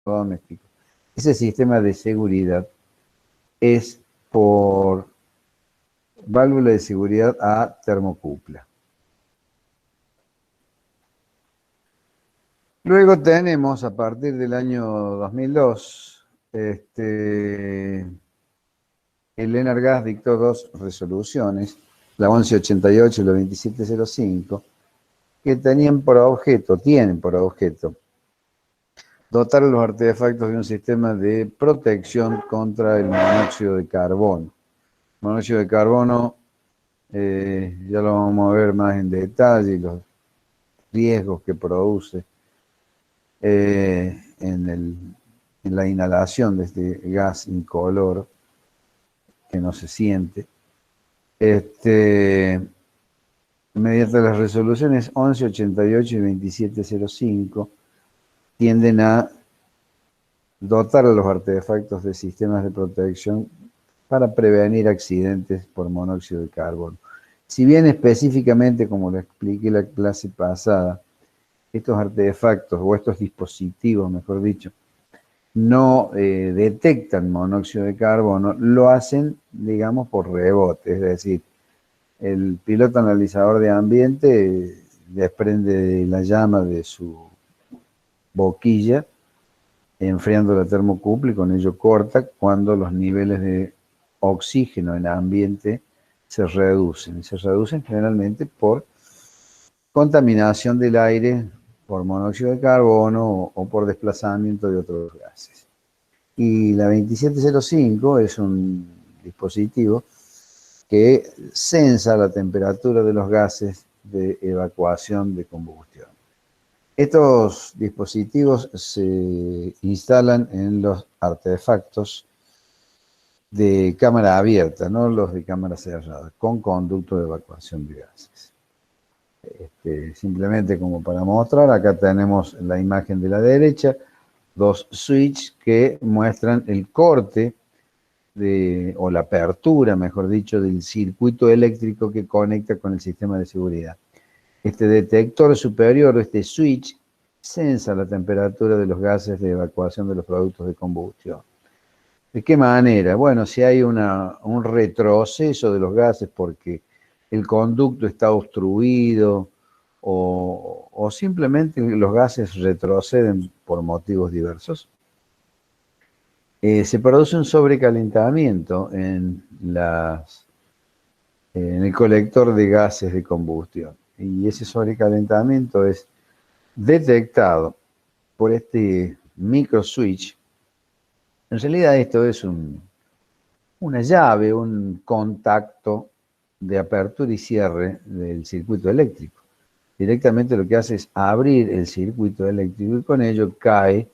doméstico. Ese sistema de seguridad es por válvula de seguridad a termocupla. Luego tenemos, a partir del año 2002, el ENARGAS dictó dos resoluciones, la 1188 y la 2705, que tienen por objeto dotar a los artefactos de un sistema de protección contra el monóxido de carbono. El monóxido de carbono, ya lo vamos a ver más en detalle, los riesgos que produce en la inhalación de este gas incoloro que no se siente. Mediante las resoluciones 1188 y 2705 tienden a dotar a los artefactos de sistemas de protección para prevenir accidentes por monóxido de carbono. Si bien específicamente, como lo expliqué en la clase pasada, estos artefactos o estos dispositivos, mejor dicho, no detectan monóxido de carbono, lo hacen, digamos, por rebote. Es decir, el piloto analizador de ambiente desprende la llama de su boquilla, enfriando la termocupla y con ello corta cuando los niveles de oxígeno en el ambiente se reducen. Se reducen generalmente por contaminación del aire por monóxido de carbono o por desplazamiento de otros gases. Y la 2705 es un dispositivo que censa la temperatura de los gases de evacuación de combustión. Estos dispositivos se instalan en los artefactos de cámara abierta, no los de cámara cerrada, con conducto de evacuación de gases. Simplemente como para mostrar, acá tenemos la imagen de la derecha, dos switches que muestran el corte o la apertura, mejor dicho, del circuito eléctrico que conecta con el sistema de seguridad. Este detector superior, este switch, censa la temperatura de los gases de evacuación de los productos de combustión. ¿De qué manera? Bueno, si hay un retroceso de los gases porque el conducto está obstruido o simplemente los gases retroceden por motivos diversos, se produce un sobrecalentamiento en el colector de gases de combustión. Y ese sobrecalentamiento es detectado por este micro switch. En realidad esto es una llave, un contacto de apertura y cierre del circuito eléctrico. Directamente lo que hace es abrir el circuito eléctrico y con ello cae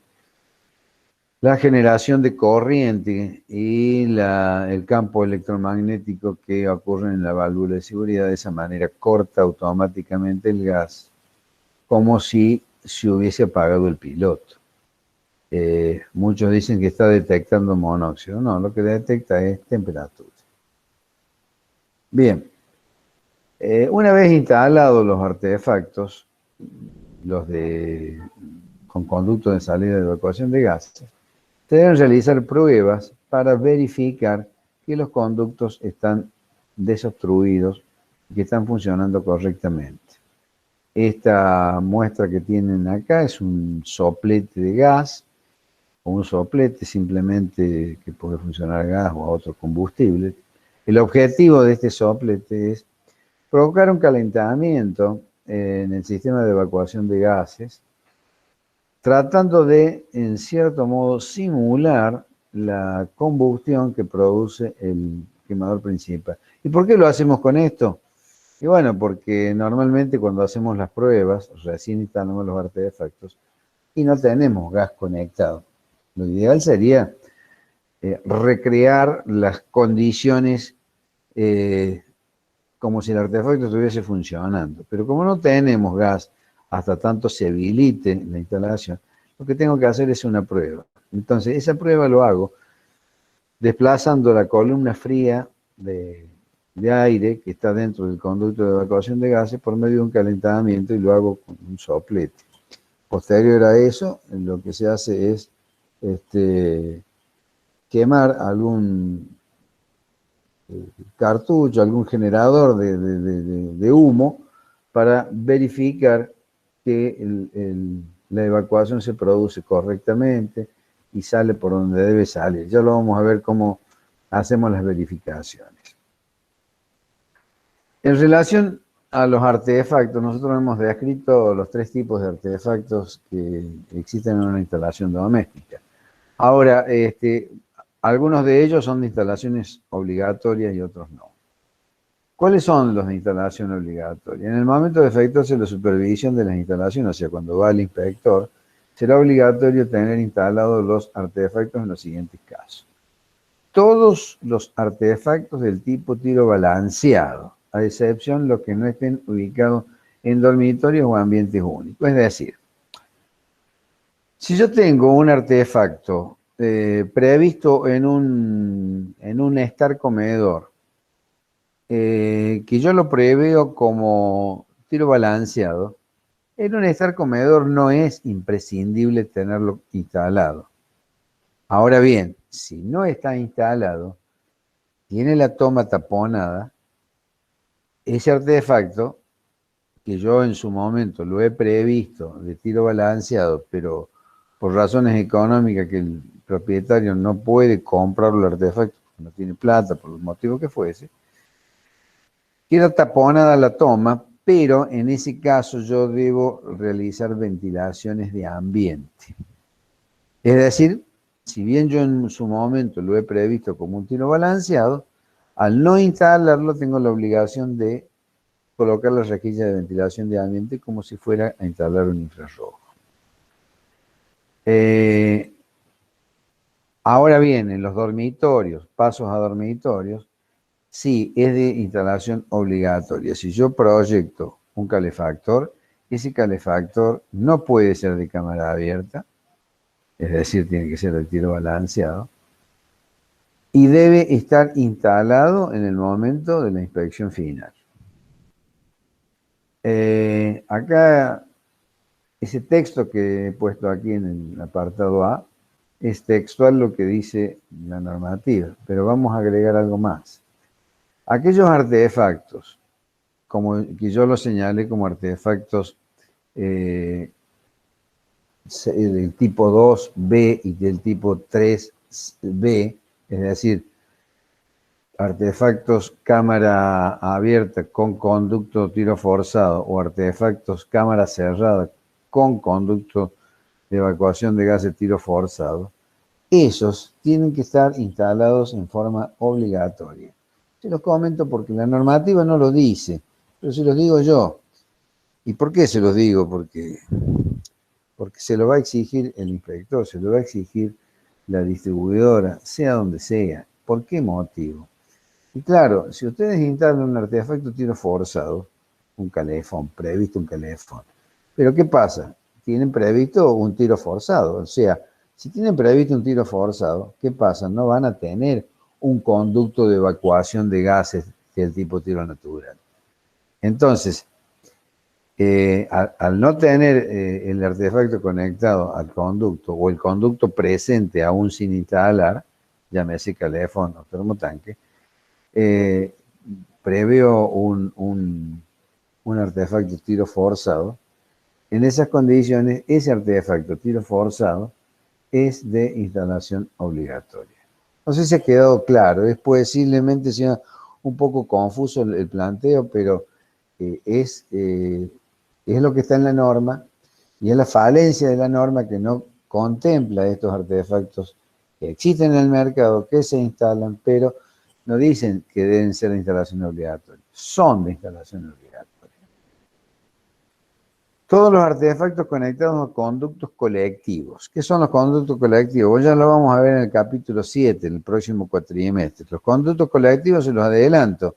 la generación de corriente y el campo electromagnético que ocurre en la válvula de seguridad. De esa manera corta automáticamente el gas, como si se hubiese apagado el piloto. Muchos dicen que está detectando monóxido. No, lo que detecta es temperatura. Bien, una vez instalados los artefactos, con conducto de salida de evacuación de gases, se deben realizar pruebas para verificar que los conductos están desobstruidos y que están funcionando correctamente. Esta muestra que tienen acá es un soplete de gas, o un soplete simplemente que puede funcionar a gas o a otro combustible. El objetivo de este soplete es provocar un calentamiento en el sistema de evacuación de gases, tratando de, en cierto modo, simular la combustión que produce el quemador principal. ¿Y por qué lo hacemos con esto? Y bueno, porque normalmente cuando hacemos las pruebas, recién instalamos los artefactos y no tenemos gas conectado. Lo ideal sería recrear las condiciones como si el artefacto estuviese funcionando. Pero como no tenemos gas hasta tanto se habilite la instalación, lo que tengo que hacer es una prueba. Entonces, esa prueba lo hago desplazando la columna fría de aire que está dentro del conducto de evacuación de gases por medio de un calentamiento y lo hago con un soplete. Posterior a eso, lo que se hace es quemar algún cartucho, algún generador de humo para verificar que la evacuación se produce correctamente y sale por donde debe salir. Ya lo vamos a ver cómo hacemos las verificaciones. En relación a los artefactos, nosotros hemos descrito los tres tipos de artefactos que existen en una instalación doméstica. Ahora, algunos de ellos son de instalaciones obligatorias y otros no. ¿Cuáles son los de instalación obligatoria? En el momento de efectuarse la supervisión de las instalaciones, o sea, cuando va el inspector, será obligatorio tener instalados los artefactos en los siguientes casos. Todos los artefactos del tipo tiro balanceado, a excepción los que no estén ubicados en dormitorios o ambientes únicos. Es decir, si yo tengo un artefacto previsto en un estar comedor, que yo lo preveo como tiro balanceado, en un estar comedor no es imprescindible tenerlo instalado. Ahora bien, si no está instalado, tiene la toma taponada, ese artefacto, que yo en su momento lo he previsto de tiro balanceado, pero por razones económicas que el propietario no puede comprar el artefacto, no tiene plata, por el motivo que fuese, queda taponada la toma, pero en ese caso yo debo realizar ventilaciones de ambiente. Es decir, si bien yo en su momento lo he previsto como un tiro balanceado, al no instalarlo tengo la obligación de colocar la rejilla de ventilación de ambiente como si fuera a instalar un infrarrojo. Ahora bien, en los dormitorios, pasos a dormitorios, sí, es de instalación obligatoria. Si yo proyecto un calefactor, ese calefactor no puede ser de cámara abierta, es decir, tiene que ser de tiro balanceado, y debe estar instalado en el momento de la inspección final. Acá, ese texto que he puesto aquí en el apartado A, es textual lo que dice la normativa, pero vamos a agregar algo más. Aquellos artefactos, como que yo los señalé como artefactos del tipo 2B y del tipo 3B, es decir, artefactos cámara abierta con conducto tiro forzado o artefactos cámara cerrada con conducto de evacuación de gas de tiro forzado, esos tienen que estar instalados en forma obligatoria. Se los comento porque la normativa no lo dice, pero se los digo yo. ¿Y por qué se los digo? Porque se lo va a exigir el inspector, se lo va a exigir la distribuidora, sea donde sea. ¿Por qué motivo? Y claro, si ustedes instalan un artefacto tiro forzado, un calefón, previsto un calefón, pero ¿qué pasa? Tienen previsto un tiro forzado, o sea, si tienen previsto un tiro forzado, ¿qué pasa? No van a tener un conducto de evacuación de gases del tipo tiro natural. Entonces, al no tener el artefacto conectado al conducto o el conducto presente aún sin instalar, llámese calefón o termotanque, previo un artefacto tiro forzado. En esas condiciones, ese artefacto tiro forzado es de instalación obligatoria. No sé si ha quedado claro, es posiblemente sea un poco confuso el planteo, pero es lo que está en la norma y es la falencia de la norma que no contempla estos artefactos que existen en el mercado, que se instalan, pero no dicen que deben ser de instalación obligatoria, son de instalación obligatoria. Todos los artefactos conectados a conductos colectivos. ¿Qué son los conductos colectivos? Pues ya lo vamos a ver en el capítulo 7, en el próximo cuatrimestre. Los conductos colectivos se los adelanto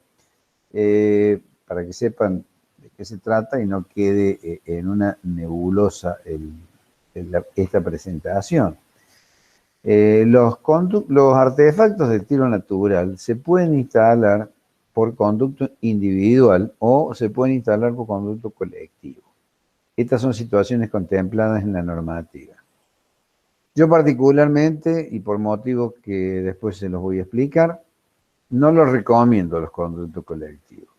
para que sepan de qué se trata y no quede en una nebulosa esta presentación. Los artefactos de tiro natural se pueden instalar por conducto individual o se pueden instalar por conducto colectivo. Estas son situaciones contempladas en la normativa. Yo particularmente, y por motivos que después se los voy a explicar, no los recomiendo los conductos colectivos.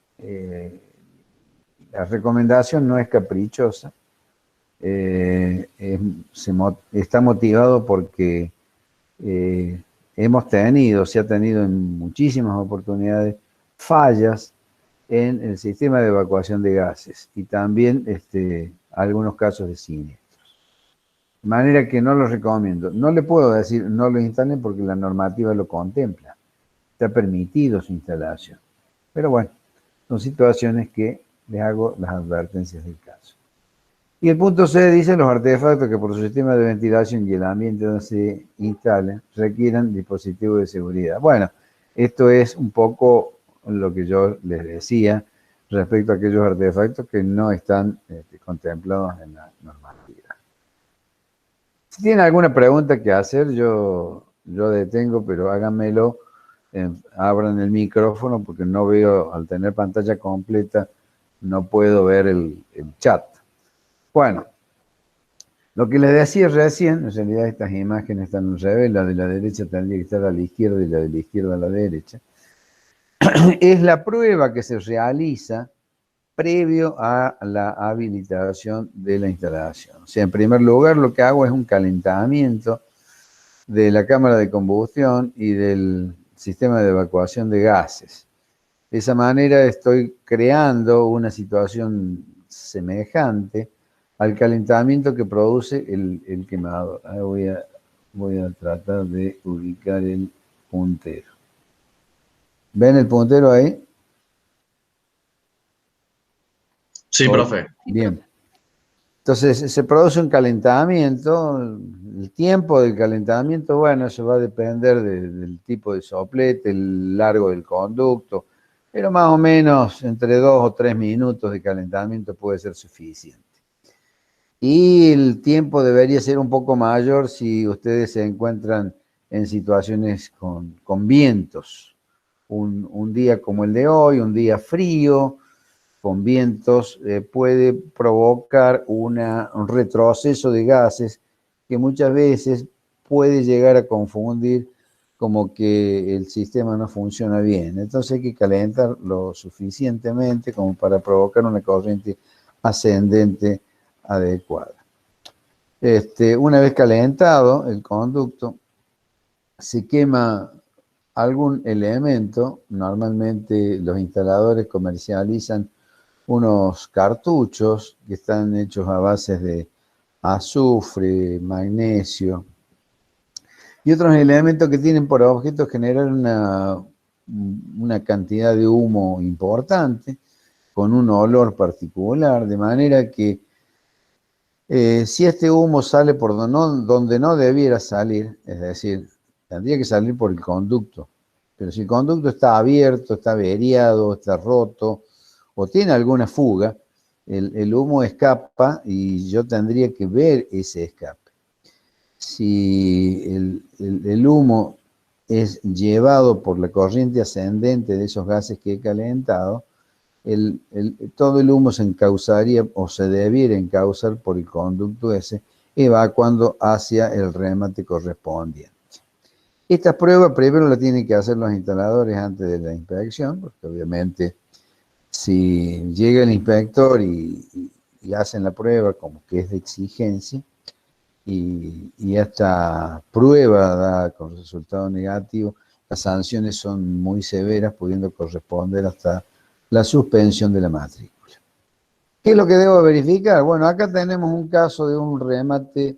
La recomendación no es caprichosa, está motivado porque se ha tenido en muchísimas oportunidades fallas en el sistema de evacuación de gases y también algunos casos de siniestros. De manera que no los recomiendo. No le puedo decir no lo instalen porque la normativa lo contempla. Está permitido su instalación. Pero bueno, son situaciones que les hago las advertencias del caso. Y el punto C dice los artefactos que por su sistema de ventilación y el ambiente donde se instalen requieran dispositivos de seguridad. Bueno, esto es un poco lo que yo les decía respecto a aquellos artefactos que no están contemplados en la normativa. Si tienen alguna pregunta que hacer, yo detengo, pero háganmelo, abran el micrófono porque no veo, al tener pantalla completa, no puedo ver el chat. Bueno, lo que les decía recién, en realidad estas imágenes están al revés, la de la derecha tendría que estar a la izquierda y la de la izquierda a la derecha, es la prueba que se realiza previo a la habilitación de la instalación. O sea, en primer lugar lo que hago es un calentamiento de la cámara de combustión y del sistema de evacuación de gases. De esa manera estoy creando una situación semejante al calentamiento que produce el quemador. Ahora voy a tratar de ubicar el puntero. ¿Ven el puntero ahí? Sí, profe. Bien. Entonces se produce un calentamiento. El tiempo del calentamiento, bueno, eso va a depender del tipo de soplete, el largo del conducto, pero más o menos entre 2 o 3 minutos de calentamiento puede ser suficiente. Y el tiempo debería ser un poco mayor si ustedes se encuentran en situaciones con vientos. Un día como el de hoy, un día frío, con vientos, puede provocar un retroceso de gases que muchas veces puede llegar a confundir como que el sistema no funciona bien. Entonces hay que calentar lo suficientemente como para provocar una corriente ascendente adecuada. Una vez calentado el conducto, se quema algún elemento. Normalmente los instaladores comercializan unos cartuchos que están hechos a base de azufre, magnesio y otros elementos que tienen por objeto generar una cantidad de humo importante con un olor particular, de manera que si este humo sale por donde no debiera salir, es decir, tendría que salir por el conducto, pero si el conducto está abierto, está averiado, está roto o tiene alguna fuga, el humo escapa y yo tendría que ver ese escape. Si el humo es llevado por la corriente ascendente de esos gases que he calentado, todo el humo se encauzaría o se debiera encauzar por el conducto ese, evacuando hacia el remate correspondiente. Esta prueba primero la tienen que hacer los instaladores antes de la inspección, porque obviamente si llega el inspector y hacen la prueba como que es de exigencia y esta prueba da con resultado negativo, las sanciones son muy severas, pudiendo corresponder hasta la suspensión de la matrícula. ¿Qué es lo que debo verificar? Bueno, acá tenemos un caso de un remate.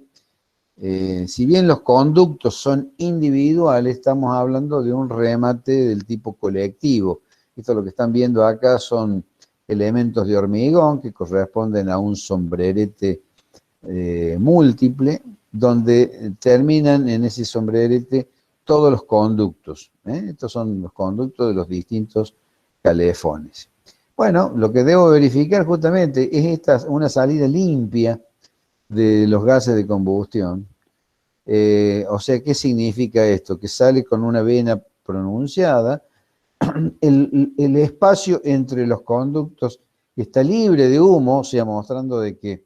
Si bien los conductos son individuales, estamos hablando de un remate del tipo colectivo. Esto lo que están viendo acá son elementos de hormigón que corresponden a un sombrerete múltiple, donde terminan en ese sombrerete todos los conductos. Estos son los conductos de los distintos calefones. Bueno, lo que debo verificar justamente es una salida limpia de los gases de combustión. O sea, ¿qué significa esto? Que sale con una vena pronunciada, el espacio entre los conductos está libre de humo, o sea, mostrando de que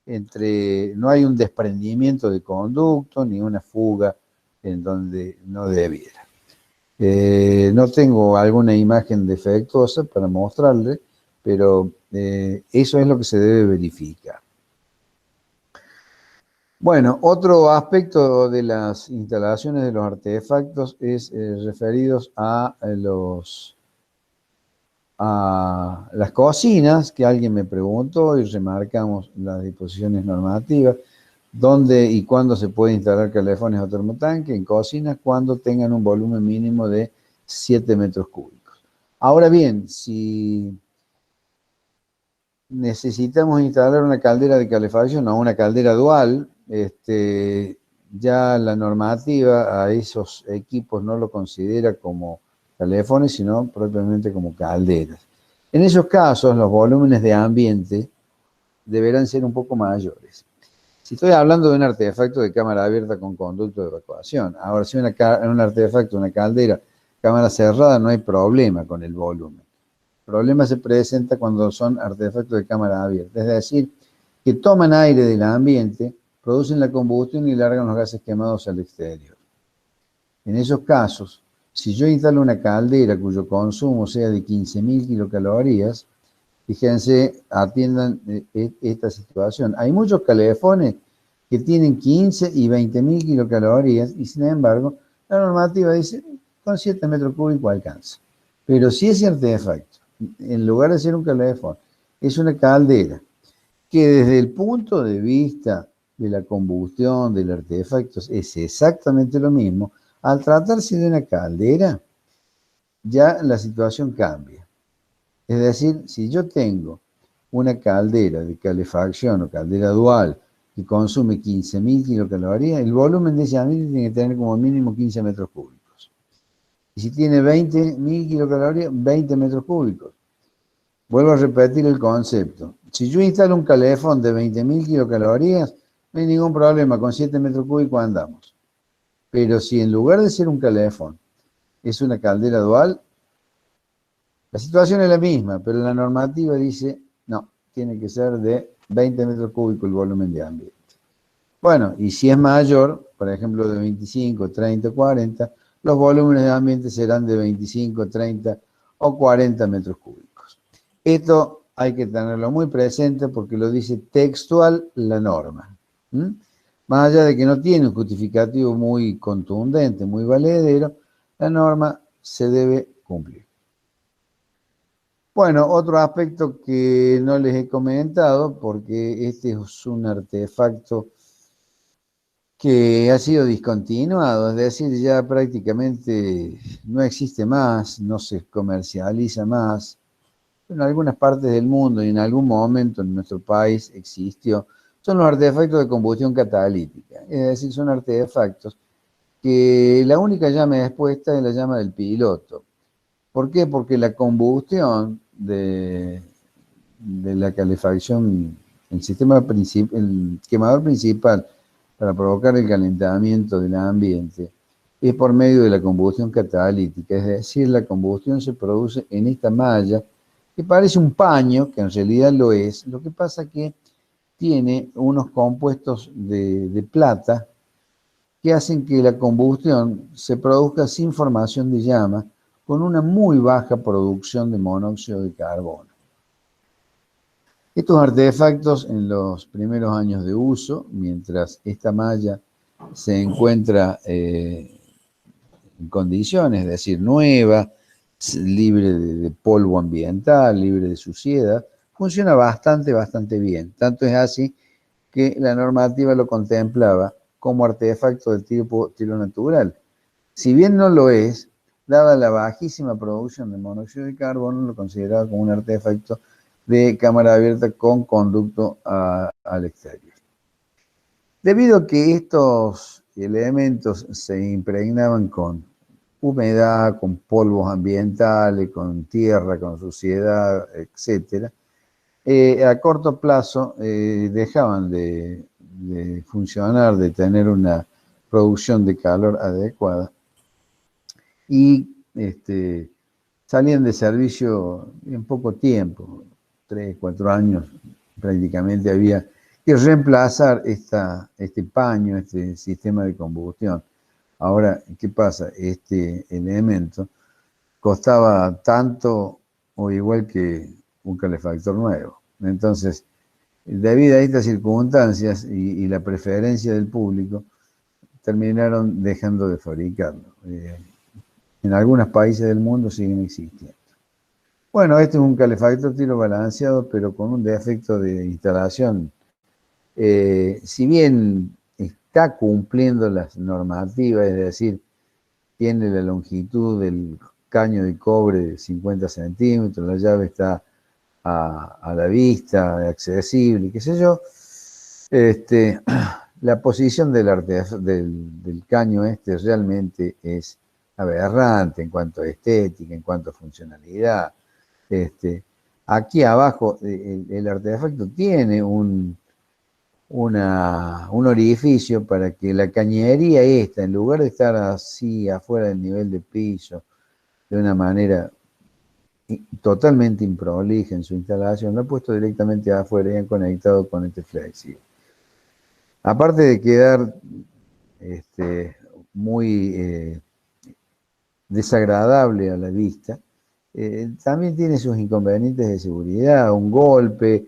no hay un desprendimiento de conducto ni una fuga en donde no debiera. No tengo alguna imagen defectuosa para mostrarle, pero eso es lo que se debe verificar. Bueno, otro aspecto de las instalaciones de los artefactos es referidos a las cocinas, que alguien me preguntó y remarcamos las disposiciones normativas, dónde y cuándo se puede instalar calefones o termotanque en cocinas cuando tengan un volumen mínimo de 7 metros cúbicos. Ahora bien, si necesitamos instalar una caldera de calefacción o una caldera dual, ya la normativa a esos equipos no lo considera como calefones, sino propiamente como calderas. En esos casos, los volúmenes de ambiente deberán ser un poco mayores. Si estoy hablando de un artefacto de cámara abierta con conducto de evacuación, ahora si un artefacto, una caldera, cámara cerrada, no hay problema con el volumen. El problema se presenta cuando son artefactos de cámara abierta, es decir, que toman aire del ambiente, producen la combustión y largan los gases quemados al exterior. En esos casos, si yo instalo una caldera cuyo consumo sea de 15.000 kilocalorías, fíjense, atiendan esta situación. Hay muchos calefones que tienen 15 y 20.000 kilocalorías y sin embargo la normativa dice con 7 metros cúbicos alcanza. Pero si ese artefacto, en lugar de ser un calefón, es una caldera, que desde el punto de vista de la combustión del artefacto es exactamente lo mismo, al tratarse de una caldera, ya la situación cambia. Es decir, si yo tengo una caldera de calefacción o caldera dual que consume 15.000 kilocalorías, el volumen de ese ambiente tiene que tener como mínimo 15 metros cúbicos. Y si tiene 20.000 kilocalorías, 20 metros cúbicos. Vuelvo a repetir el concepto. Si yo instalo un calefón de 20.000 kilocalorías, no hay ningún problema, con 7 metros cúbicos andamos. Pero si en lugar de ser un calefón es una caldera dual, la situación es la misma, pero la normativa dice, no, tiene que ser de 20 metros cúbicos el volumen de ambiente. Bueno, y si es mayor, por ejemplo de 25, 30, 40, los volúmenes de ambiente serán de 25, 30 o 40 metros cúbicos. Esto hay que tenerlo muy presente porque lo dice textual la norma. Más allá de que no tiene un justificativo muy contundente, muy valedero, la norma se debe cumplir. Bueno, otro aspecto que no les he comentado, porque este es un artefacto que ha sido discontinuado, es decir, ya prácticamente no existe más, no se comercializa más. En algunas partes del mundo y en algún momento en nuestro país existió, son los artefactos de combustión catalítica, es decir, son artefactos que la única llama expuesta es la llama del piloto. ¿Por qué? Porque la combustión de la calefacción, el quemador principal para provocar el calentamiento del ambiente es por medio de la combustión catalítica, es decir, la combustión se produce en esta malla que parece un paño, que en realidad lo es, lo que pasa que tiene unos compuestos de plata que hacen que la combustión se produzca sin formación de llama, con una muy baja producción de monóxido de carbono. Estos artefactos en los primeros años de uso, mientras esta malla se encuentra en condiciones, es decir, nueva, libre de polvo ambiental, libre de suciedad, funciona bastante bien. Tanto es así que la normativa lo contemplaba como artefacto de tipo natural. Si bien no lo es, dada la bajísima producción de monóxido de carbono, lo consideraba como un artefacto de cámara abierta con conducto al exterior. Debido a que estos elementos se impregnaban con humedad, con polvos ambientales, con tierra, con suciedad, etc., a corto plazo dejaban de funcionar, de tener una producción de calor adecuada y salían de servicio en poco tiempo, 3, 4 años prácticamente había que reemplazar este paño, este sistema de combustión. Ahora, ¿qué pasa? Este elemento costaba tanto o igual que un calefactor nuevo. Entonces, debido a estas circunstancias y la preferencia del público, terminaron dejando de fabricarlo. En algunos países del mundo siguen existiendo. Bueno, este es un calefactor tiro balanceado, pero con un defecto de instalación. Si bien está cumpliendo las normativas, es decir, tiene la longitud del caño de cobre de 50 centímetros, la llave está a la vista, accesible, qué sé yo, la posición del caño realmente es aberrante en cuanto a estética, en cuanto a funcionalidad. Aquí abajo el artefacto tiene un orificio para que la cañería en lugar de estar así afuera del nivel de piso, de una manera totalmente improlija en su instalación, lo ha puesto directamente afuera y han conectado con este flexible. Aparte de quedar muy desagradable a la vista, también tiene sus inconvenientes de seguridad, un golpe,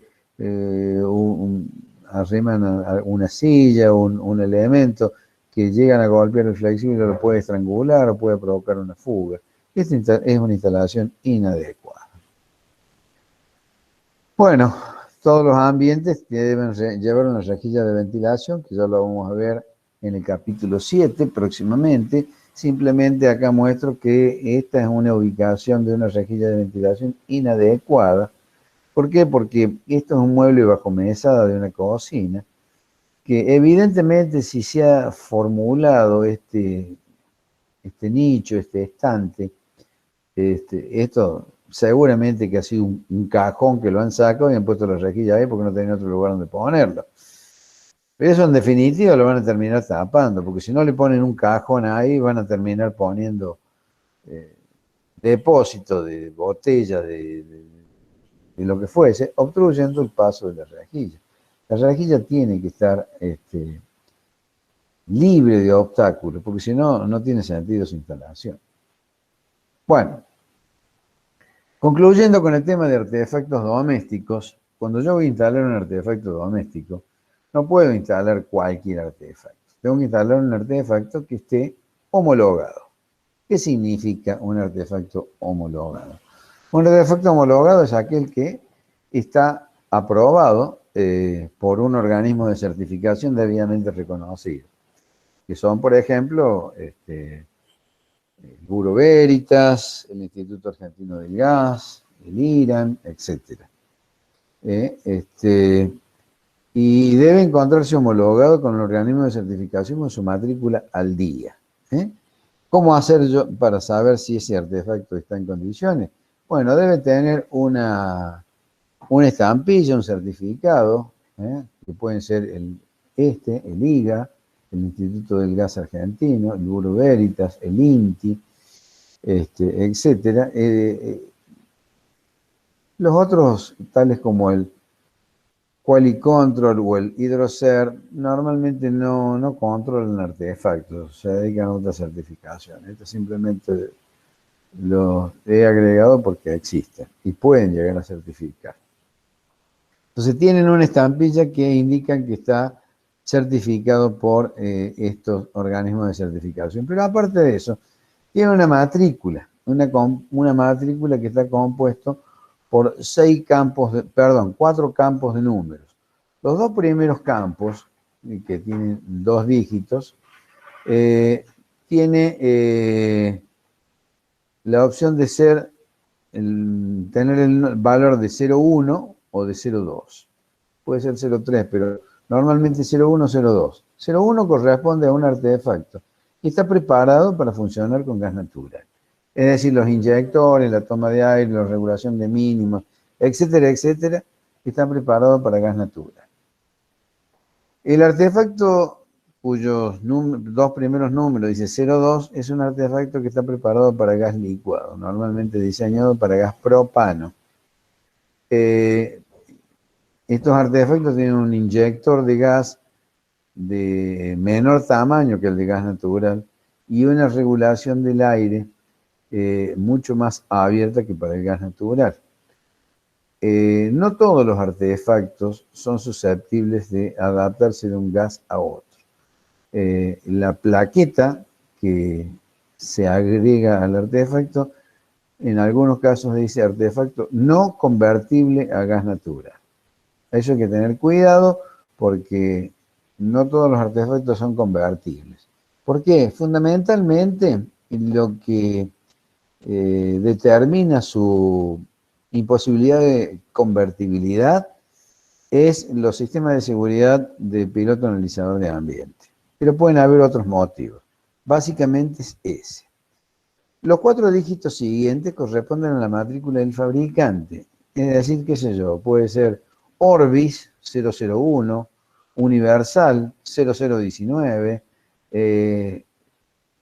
arriman a una silla, un elemento que llegan a golpear el flexible, lo puede estrangular o puede provocar una fuga. Esta es una instalación inadecuada. Bueno, todos los ambientes deben llevar una rejilla de ventilación, que ya lo vamos a ver en el capítulo 7 próximamente. Simplemente acá muestro que esta es una ubicación de una rejilla de ventilación inadecuada. ¿Por qué? Porque esto es un mueble bajo mesada de una cocina, que evidentemente si se ha formulado este nicho, este estante, esto seguramente que ha sido un cajón que lo han sacado y han puesto la rejilla ahí porque no tenían otro lugar donde ponerlo. Pero eso en definitiva lo van a terminar tapando, porque si no le ponen un cajón ahí, van a terminar poniendo depósito de botella, de lo que fuese, obstruyendo el paso de la rejilla. La rejilla tiene que estar libre de obstáculos, porque si no, no tiene sentido su instalación. Bueno, concluyendo con el tema de artefactos domésticos, cuando yo voy a instalar un artefacto doméstico, no puedo instalar cualquier artefacto. Tengo que instalar un artefacto que esté homologado. ¿Qué significa un artefacto homologado? Un artefacto homologado es aquel que está aprobado por un organismo de certificación debidamente reconocido, que son, por ejemplo, el Bureau Veritas, el Instituto Argentino del Gas, el IRAN, etc. Y debe encontrarse homologado con el organismo de certificación con su matrícula al día. ¿Cómo hacer yo para saber si ese artefacto está en condiciones? Bueno, debe tener una estampilla, un certificado, que pueden ser el IGA, el Instituto del Gas Argentino, el Bureau Veritas, el INTI, etcétera. Los otros, tales como el Qualicontrol o el Hidrocer, normalmente no controlan artefactos, se dedican a otra certificación. Esto simplemente lo he agregado porque existen y pueden llegar a certificar. Entonces tienen una estampilla que indican que está certificado por estos organismos de certificación. Pero aparte de eso, tiene una matrícula, una matrícula que está compuesto por 4 campos de números. Los 2 primeros campos, que tienen 2 dígitos, tiene la opción de tener el valor de 0,1 o de 0,2. Puede ser 0,3, pero normalmente 0,1 o 0,2. 0,1 corresponde a un artefacto y está preparado para funcionar con gas natural. Es decir, los inyectores, la toma de aire, la regulación de mínimos, etcétera, etcétera, están preparados para gas natural. El artefacto cuyos 2 primeros números dice 0,2 es un artefacto que está preparado para gas licuado, normalmente diseñado para gas propano. En Estos artefactos tienen un inyector de gas de menor tamaño que el de gas natural y una regulación del aire mucho más abierta que para el gas natural. No todos los artefactos son susceptibles de adaptarse de un gas a otro. La plaqueta que se agrega al artefacto, en algunos casos dice artefacto no convertible a gas natural. Eso hay que tener cuidado porque no todos los artefactos son convertibles. ¿Por qué? Fundamentalmente lo que determina su imposibilidad de convertibilidad es los sistemas de seguridad de piloto analizador de ambiente. Pero pueden haber otros motivos. Básicamente es ese. Los 4 dígitos siguientes corresponden a la matrícula del fabricante. Es decir, qué sé yo, puede ser Orbis 001, Universal 0019,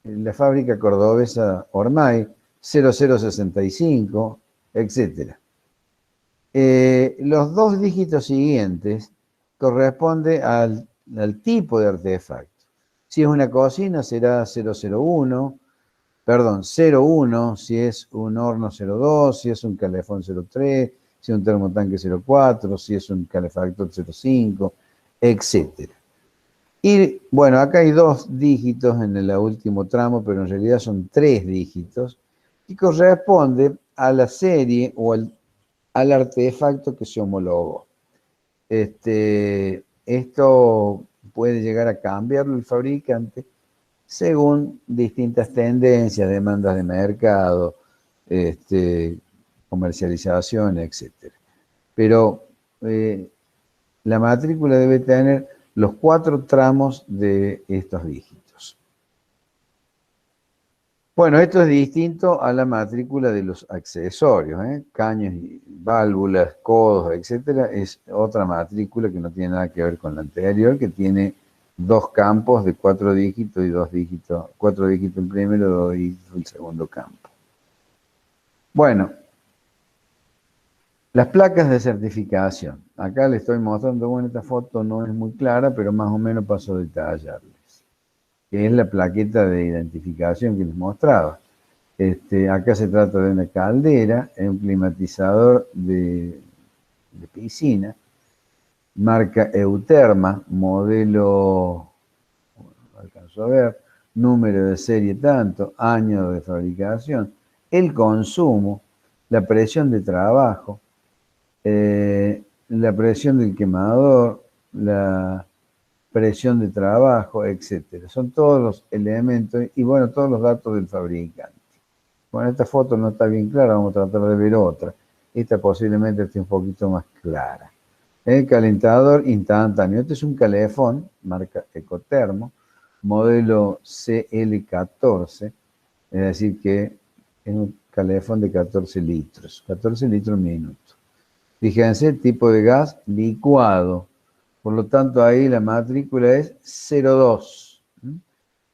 la fábrica cordobesa Ormay 0065, etc. Los 2 dígitos siguientes corresponden al tipo de artefacto. Si es una cocina será 001, perdón, 01, si es un horno 02, si es un calefón 03, si es un termotanque 04, si es un calefactor 05, etc. Y bueno, acá hay 2 dígitos en el último tramo, pero en realidad son 3 dígitos, y corresponde a la serie o al artefacto que se homologó. Esto puede llegar a cambiarlo el fabricante según distintas tendencias, demandas de mercado, comercialización, etc. Pero la matrícula debe tener los 4 tramos de estos dígitos. Bueno, esto es distinto a la matrícula de los accesorios, caños y válvulas, codos, etcétera. Es otra matrícula que no tiene nada que ver con la anterior, que tiene 2 campos de 4 dígitos y 2 dígitos, 4 dígitos el primero, 2 dígitos el segundo campo. Bueno, las placas de certificación. Acá les estoy mostrando, bueno, esta foto no es muy clara, pero más o menos paso a detallarles. Que es la plaqueta de identificación que les mostraba. Acá se trata de una caldera, un climatizador de piscina, marca Euterma, modelo, no alcanzo a ver, número de serie tanto, año de fabricación, el consumo, la presión de trabajo, la presión del quemador, la presión de trabajo, etcétera. Son todos los elementos y bueno, todos los datos del fabricante. Bueno, esta foto no está bien clara, vamos a tratar de ver otra. Esta posiblemente esté un poquito más clara. El calentador instantáneo. Este es un calefón, marca Ecotermo, modelo CL14, es decir que es un calefón de 14 litros, 14 litros minuto. Fíjense, tipo de gas licuado. Por lo tanto, ahí la matrícula es 02.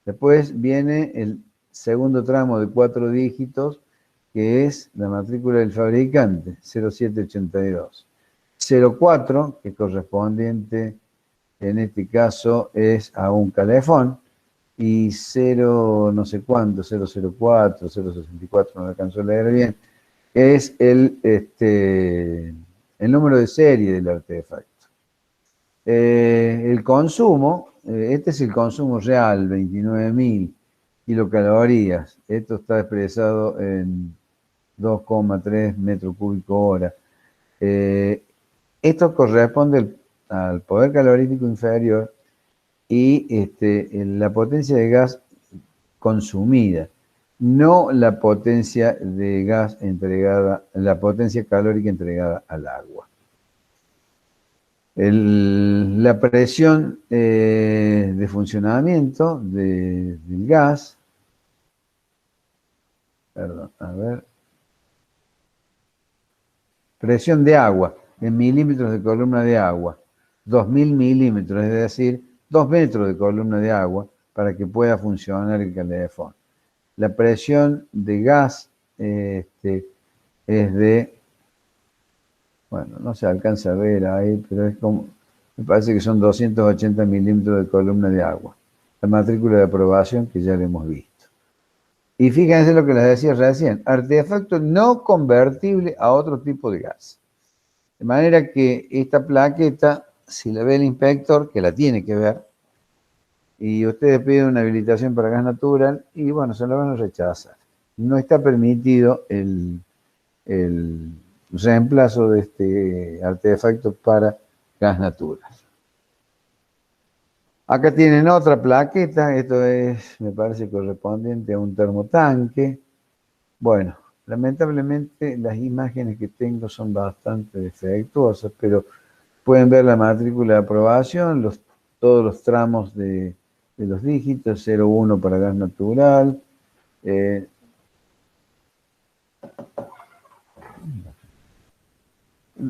Después viene el segundo tramo de 4 dígitos, que es la matrícula del fabricante, 0782. 04, que es correspondiente, en este caso, es a un calefón, y 0 no sé cuánto, 004, 064, no lo alcanzo a leer bien, es el número de serie del artefacto. El consumo, este es el consumo real, 29.000 kilocalorías. Esto está expresado en 2,3 metros cúbicos hora. Esto corresponde al poder calorífico inferior y la potencia de gas consumida, no la potencia de gas entregada, la potencia calórica entregada al agua. La presión de funcionamiento del gas, perdón, a ver, presión de agua en milímetros de columna de agua, 2000 milímetros, es decir, 2 metros de columna de agua para que pueda funcionar el calefón. La presión de gas es de Bueno, no se alcanza a ver ahí, pero es como, me parece que son 280 milímetros de columna de agua. La matrícula de aprobación que ya la hemos visto. Y fíjense lo que les decía recién, artefacto no convertible a otro tipo de gas. De manera que esta plaqueta, si la ve el inspector, que la tiene que ver, y ustedes piden una habilitación para gas natural, y bueno, se la van a rechazar. No está permitido el reemplazo de este artefacto para gas natural. Acá tienen otra plaqueta, esto es, me parece, correspondiente a un termotanque. Bueno, lamentablemente las imágenes que tengo son bastante defectuosas, pero pueden ver la matrícula de aprobación, todos los tramos de los dígitos, 01 para gas natural.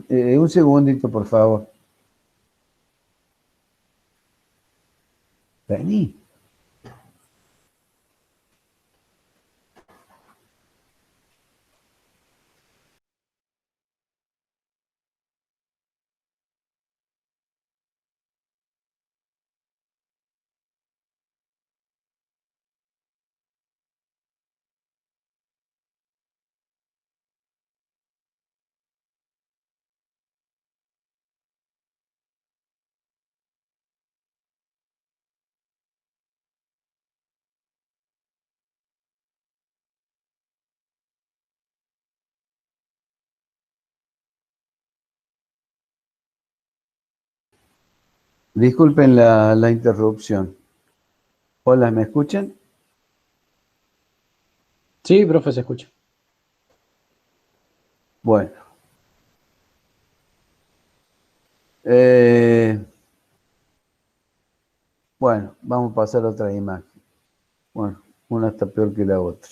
eh, un segundito, por favor. Vení. Disculpen la interrupción. Hola, ¿me escuchan? Sí, profe, se escucha. Bueno. Eh, bueno, vamos a pasar a otra imagen. Bueno, una está peor que la otra.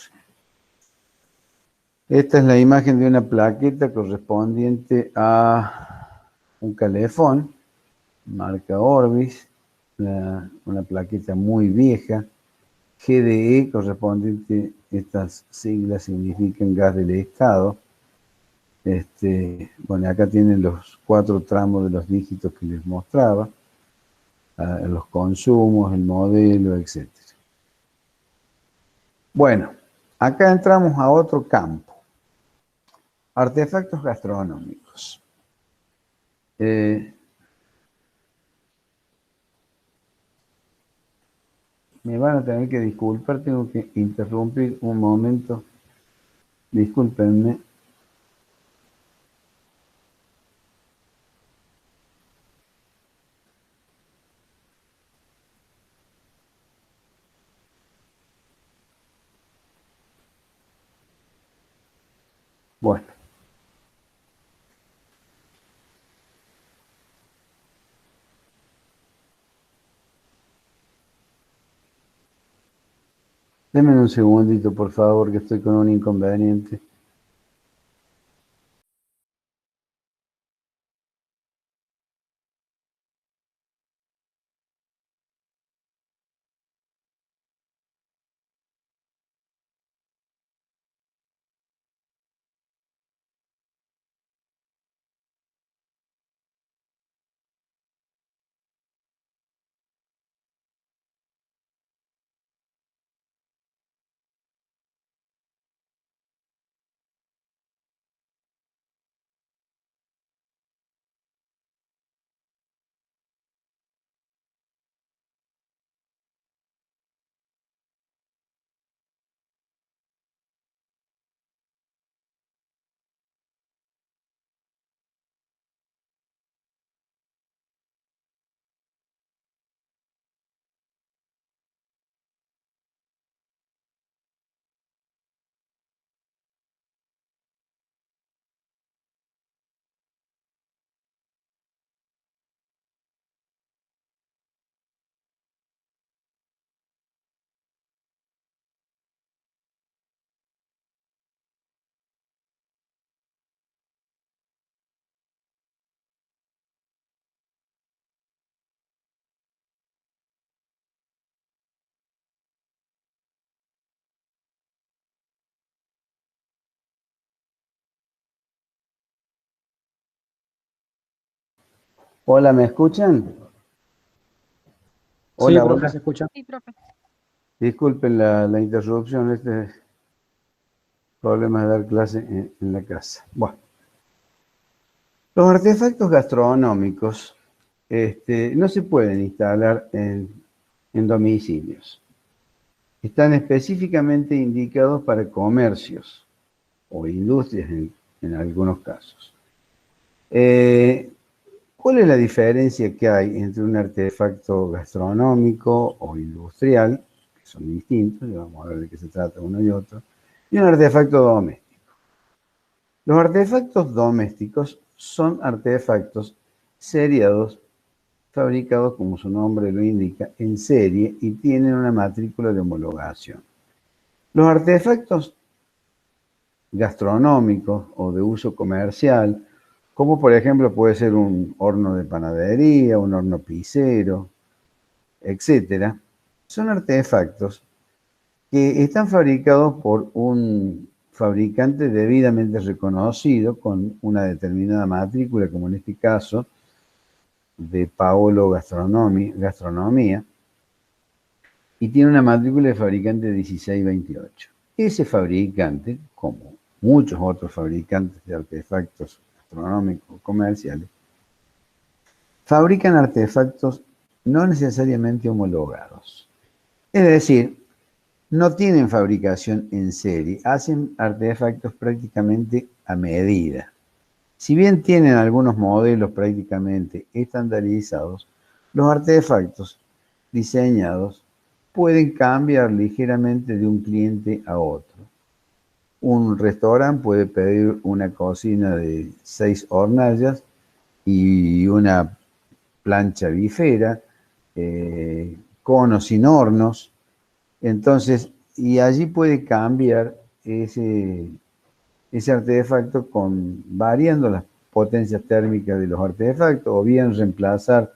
Esta es la imagen de una plaqueta correspondiente a un calefón, marca Orbis, una plaqueta muy vieja. GDE correspondiente, estas siglas significan gas del estado. Bueno, acá tienen los 4 tramos de los dígitos que les mostraba, los consumos, el modelo, etc. Bueno, acá entramos a otro campo, artefactos gastronómicos. Me van a tener que disculpar, tengo que interrumpir un momento. Discúlpenme. Bueno, denme un segundito, por favor, que estoy con un inconveniente. Hola, ¿me escuchan? Sí, Hola, profe, hola. se escucha. Sí, profe. Disculpen la interrupción, este problema de dar clase en la casa. Bueno, los artefactos gastronómicos no se pueden instalar en domicilios. Están específicamente indicados para comercios o industrias en algunos casos. Eh, ¿Cuál es la diferencia que hay entre un artefacto gastronómico o industrial, que son distintos, y vamos a ver de qué se trata uno y otro, y un artefacto doméstico? Los artefactos domésticos son artefactos seriados, fabricados, como su nombre lo indica, en serie y tienen una matrícula de homologación. Los artefactos gastronómicos o de uso comercial, como por ejemplo puede ser un horno de panadería, un horno pizzero, etcétera, son artefactos que están fabricados por un fabricante debidamente reconocido con una determinada matrícula, como en este caso de Paolo Gastronomía, y tiene una matrícula de fabricante 1628. Ese fabricante, como muchos otros fabricantes de artefactos gastronómicos comerciales, fabrican artefactos no necesariamente homologados. Es decir, no tienen fabricación en serie, hacen artefactos prácticamente a medida. Si bien tienen algunos modelos prácticamente estandarizados, los artefactos diseñados pueden cambiar ligeramente de un cliente a otro. Un restaurante puede pedir una cocina de 6 hornallas y una plancha bifera, conos sin hornos. Entonces, y allí puede cambiar ese artefacto variando las potencias térmicas de los artefactos, o bien reemplazar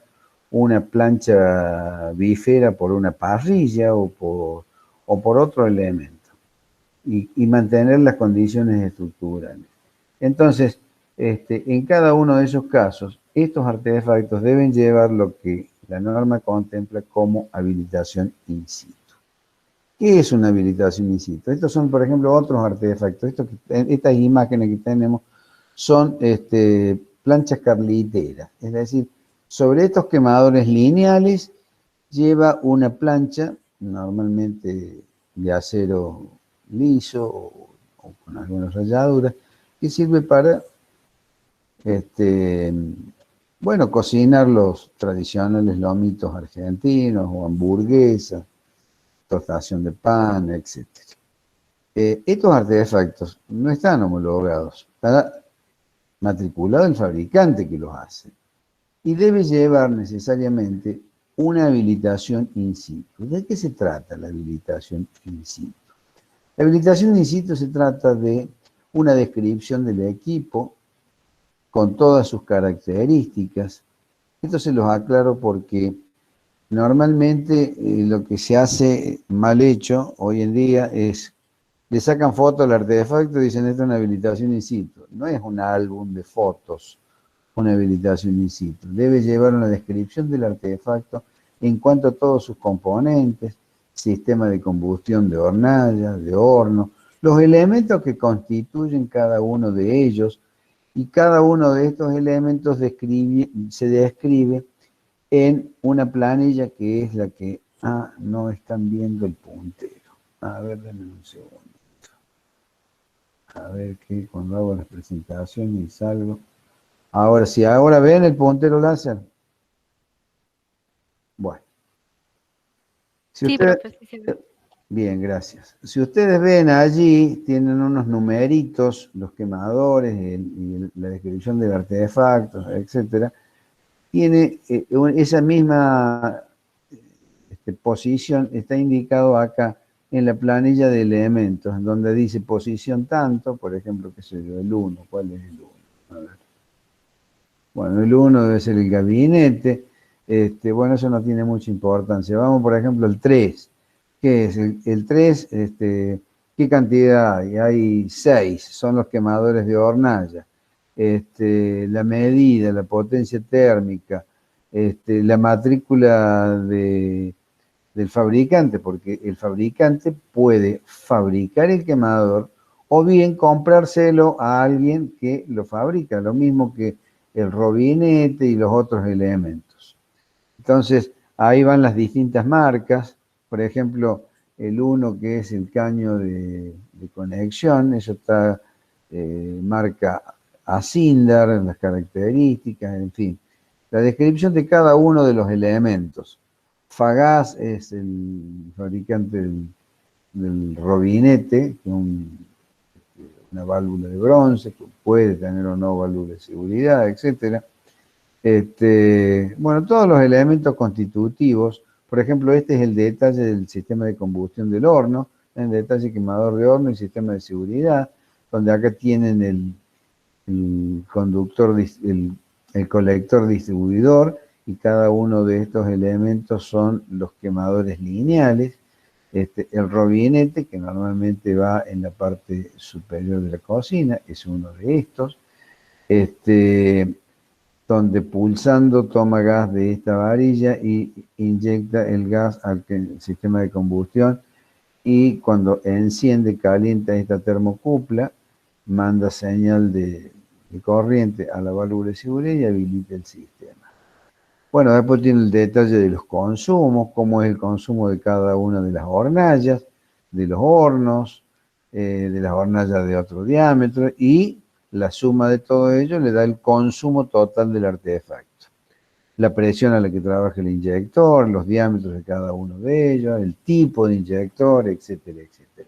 una plancha bifera por una parrilla o por otro elemento, y mantener las condiciones estructurales. Entonces, en cada uno de esos casos, estos artefactos deben llevar lo que la norma contempla como habilitación in situ. ¿Qué es una habilitación in situ? Estos son, por ejemplo, otros artefactos. Estas imágenes que tenemos son planchas carliteras. Es decir, sobre estos quemadores lineales lleva una plancha, normalmente de acero liso o con algunas rayaduras, que sirve para, bueno, cocinar los tradicionales lomitos argentinos o hamburguesas, tostación de pan, etc. Estos artefactos no están homologados, está matriculado el fabricante que los hace y debe llevar necesariamente una habilitación in situ. ¿De qué se trata la habilitación in situ? La habilitación in situ se trata de una descripción del equipo con todas sus características. Esto se los aclaro porque normalmente lo que se hace mal hecho hoy en día es, le sacan fotos al artefacto y dicen esto es una habilitación in situ. No es un álbum de fotos, una habilitación in situ. Debe llevar una descripción del artefacto en cuanto a todos sus componentes, sistema de combustión de hornalla, de horno, los elementos que constituyen cada uno de ellos, y cada uno de estos elementos se describe en una planilla que es la que, no están viendo el puntero. A ver, denme un segundo. A ver que cuando hago las presentaciones y salgo. Ahora sí, ahora ven el puntero láser. Bueno. Si Sí, ustedes, profe, sí se ve. bien, gracias. Si ustedes ven allí, tienen unos numeritos, los quemadores la descripción del artefacto, etcétera. Tiene esa misma posición, está indicado acá en la planilla de elementos, donde dice posición tanto, por ejemplo, qué sé yo, el 1. ¿Cuál es el 1? A ver. Bueno, el 1 debe ser el gabinete. Bueno, eso no tiene mucha importancia. Vamos, por ejemplo, al 3. ¿Qué es? El 3, ¿qué cantidad hay? Hay 6, son los quemadores de hornalla. la medida, la potencia térmica, la matrícula del fabricante, porque el fabricante puede fabricar el quemador o bien comprárselo a alguien que lo fabrica, lo mismo que el robinete y los otros elementos. Entonces, ahí van las distintas marcas, por ejemplo, el uno que es el caño de conexión, eso está marca Asindar, en las características, en fin. La descripción de cada uno de los elementos. Fagas es el fabricante del robinete, que es una válvula de bronce, que puede tener o no válvula de seguridad, etcétera. Bueno, todos los elementos constitutivos, por ejemplo, este es el detalle del sistema de combustión del horno, el detalle quemador de horno y sistema de seguridad, donde acá tienen el conductor, el colector distribuidor, y cada uno de estos elementos son los quemadores lineales. El robinete, que normalmente va en la parte superior de la cocina, es uno de estos. Donde pulsando toma gas de esta varilla y inyecta el gas al sistema de combustión, y cuando enciende, calienta esta termocupla, manda señal de corriente a la válvula de seguridad y habilita el sistema. Bueno, después tiene el detalle de los consumos, cómo es el consumo de cada una de las hornallas, de los hornos, de las hornallas de otro diámetro, y la suma de todo ello le da el consumo total del artefacto. La presión a la que trabaja el inyector, los diámetros de cada uno de ellos, el tipo de inyector, etcétera, etcétera.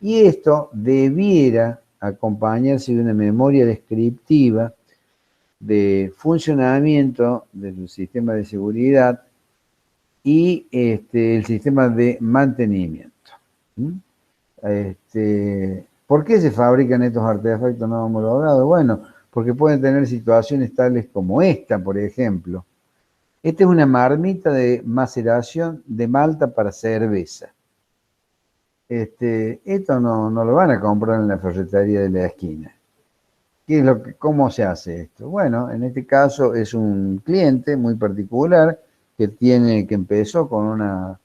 Y esto debiera acompañarse de una memoria descriptiva de funcionamiento del sistema de seguridad y el sistema de mantenimiento. ¿Por qué se fabrican estos artefactos no homologados? Bueno, porque pueden tener situaciones tales como esta, por ejemplo. Esta es una marmita de maceración de malta para cerveza. Esto no lo van a comprar en la ferretería de la esquina. ¿Cómo se hace esto? Bueno, en este caso es un cliente muy particular que empezó con una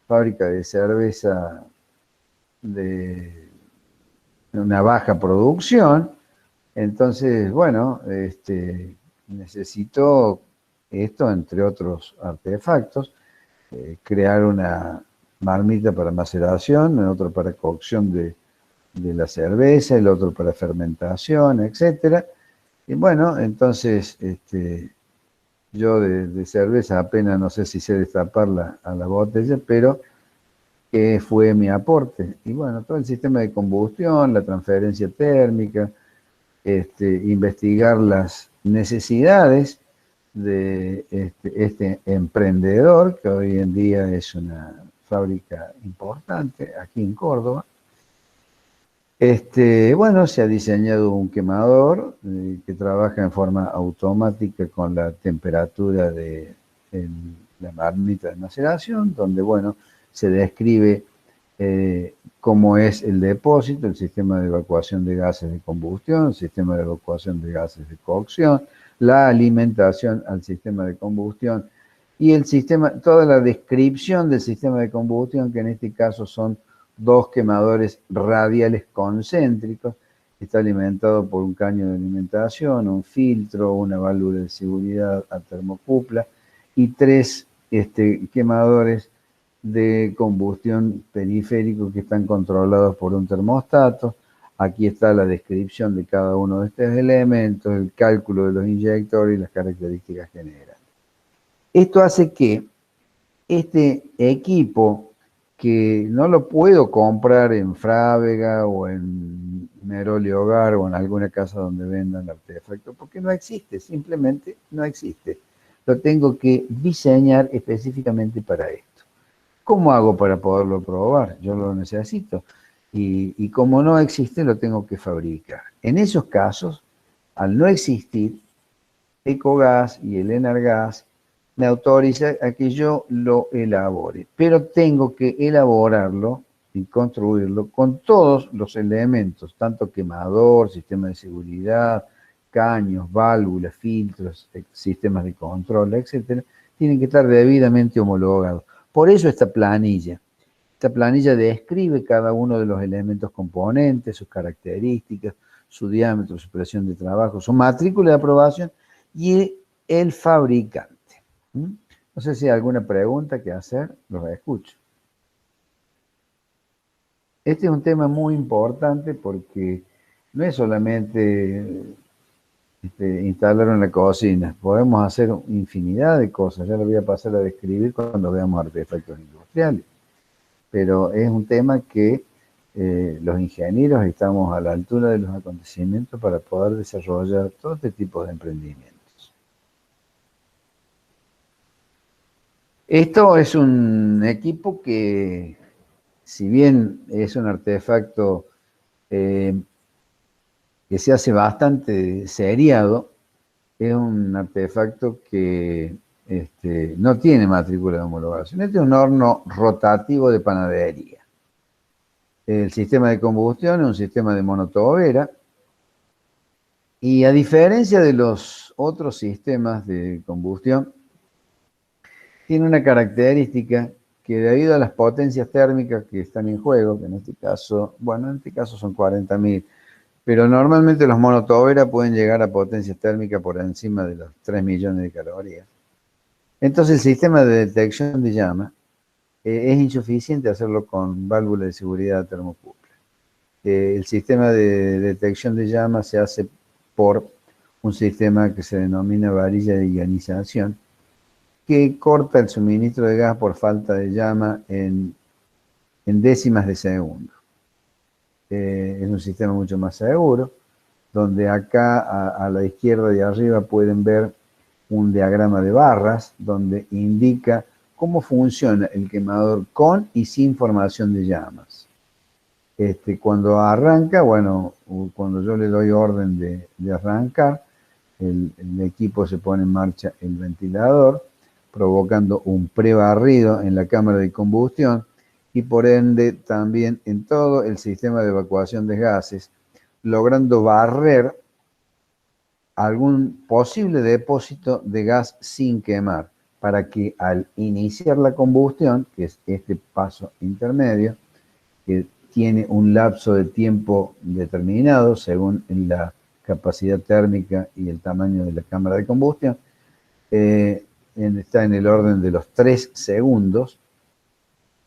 fábrica de cerveza de una baja producción. Entonces, bueno, necesitó esto, entre otros artefactos, crear una marmita para maceración, otro para cocción de la cerveza, el otro para fermentación, etcétera. Y bueno, entonces yo de cerveza apenas no sé si sé destaparla a la botella, pero fue mi aporte. Y bueno, todo el sistema de combustión, la transferencia térmica, investigar las necesidades de este emprendedor, que hoy en día es una fábrica importante aquí en Córdoba. Bueno, se ha diseñado un quemador que trabaja en forma automática con la temperatura de la marmita de maceración, donde, bueno, se describe cómo es el depósito, el sistema de evacuación de gases de combustión, el sistema de evacuación de gases de cocción, la alimentación al sistema de combustión y toda la descripción del sistema de combustión, que en este caso son 2 quemadores radiales concéntricos, está alimentado por un caño de alimentación, un filtro, una válvula de seguridad a termocupla y 3 quemadores de combustión periférico que están controlados por un termostato. Aquí está la descripción de cada uno de estos elementos, el cálculo de los inyectores y las características generales. Esto hace que este equipo, que no lo puedo comprar en Frávega o en Meroli Hogar o en alguna casa donde vendan artefactos, porque no existe, simplemente no existe. Lo tengo que diseñar específicamente para esto. ¿Cómo hago para poderlo probar? Yo lo necesito. Y como no existe, lo tengo que fabricar. En esos casos, al no existir, Ecogas y el Enargas me autoriza a que yo lo elabore. Pero tengo que elaborarlo y construirlo con todos los elementos, tanto quemador, sistema de seguridad, caños, válvulas, filtros, sistemas de control, etcétera, tienen que estar debidamente homologados. Por eso esta planilla. Esta planilla describe cada uno de los elementos componentes, sus características, su diámetro, su presión de trabajo, su matrícula de aprobación y el fabricante. No sé si hay alguna pregunta que hacer, los escucho. Este es un tema muy importante porque no es solamente instalarlo en la cocina, podemos hacer infinidad de cosas, ya lo voy a pasar a describir cuando veamos artefactos industriales, pero es un tema que los ingenieros estamos a la altura de los acontecimientos para poder desarrollar todo este tipo de emprendimientos. Esto es un equipo que, si bien es un artefacto que se hace bastante seriado, es un artefacto que no tiene matrícula de homologación. Este es un horno rotativo de panadería. El sistema de combustión es un sistema de monotobera y a diferencia de los otros sistemas de combustión, tiene una característica que debido a las potencias térmicas que están en juego, que en este caso, bueno, en este caso son 40.000, pero normalmente los monotobera pueden llegar a potencias térmicas por encima de los 3 millones de calorías. Entonces el sistema de detección de llama es insuficiente hacerlo con válvula de seguridad termocuple. El sistema de detección de llama se hace por un sistema que se denomina varilla de ionización, que corta el suministro de gas por falta de llama en décimas de segundo. Es un sistema mucho más seguro, donde acá a la izquierda y arriba pueden ver un diagrama de barras donde indica cómo funciona el quemador con y sin formación de llamas. Cuando arranca, bueno, cuando yo le doy orden de arrancar, el equipo se pone en marcha el ventilador, provocando un prebarrido en la cámara de combustión y por ende también en todo el sistema de evacuación de gases, logrando barrer algún posible depósito de gas sin quemar, para que al iniciar la combustión, que es este paso intermedio, que tiene un lapso de tiempo determinado según la capacidad térmica y el tamaño de la cámara de combustión, está en el orden de los 3 segundos,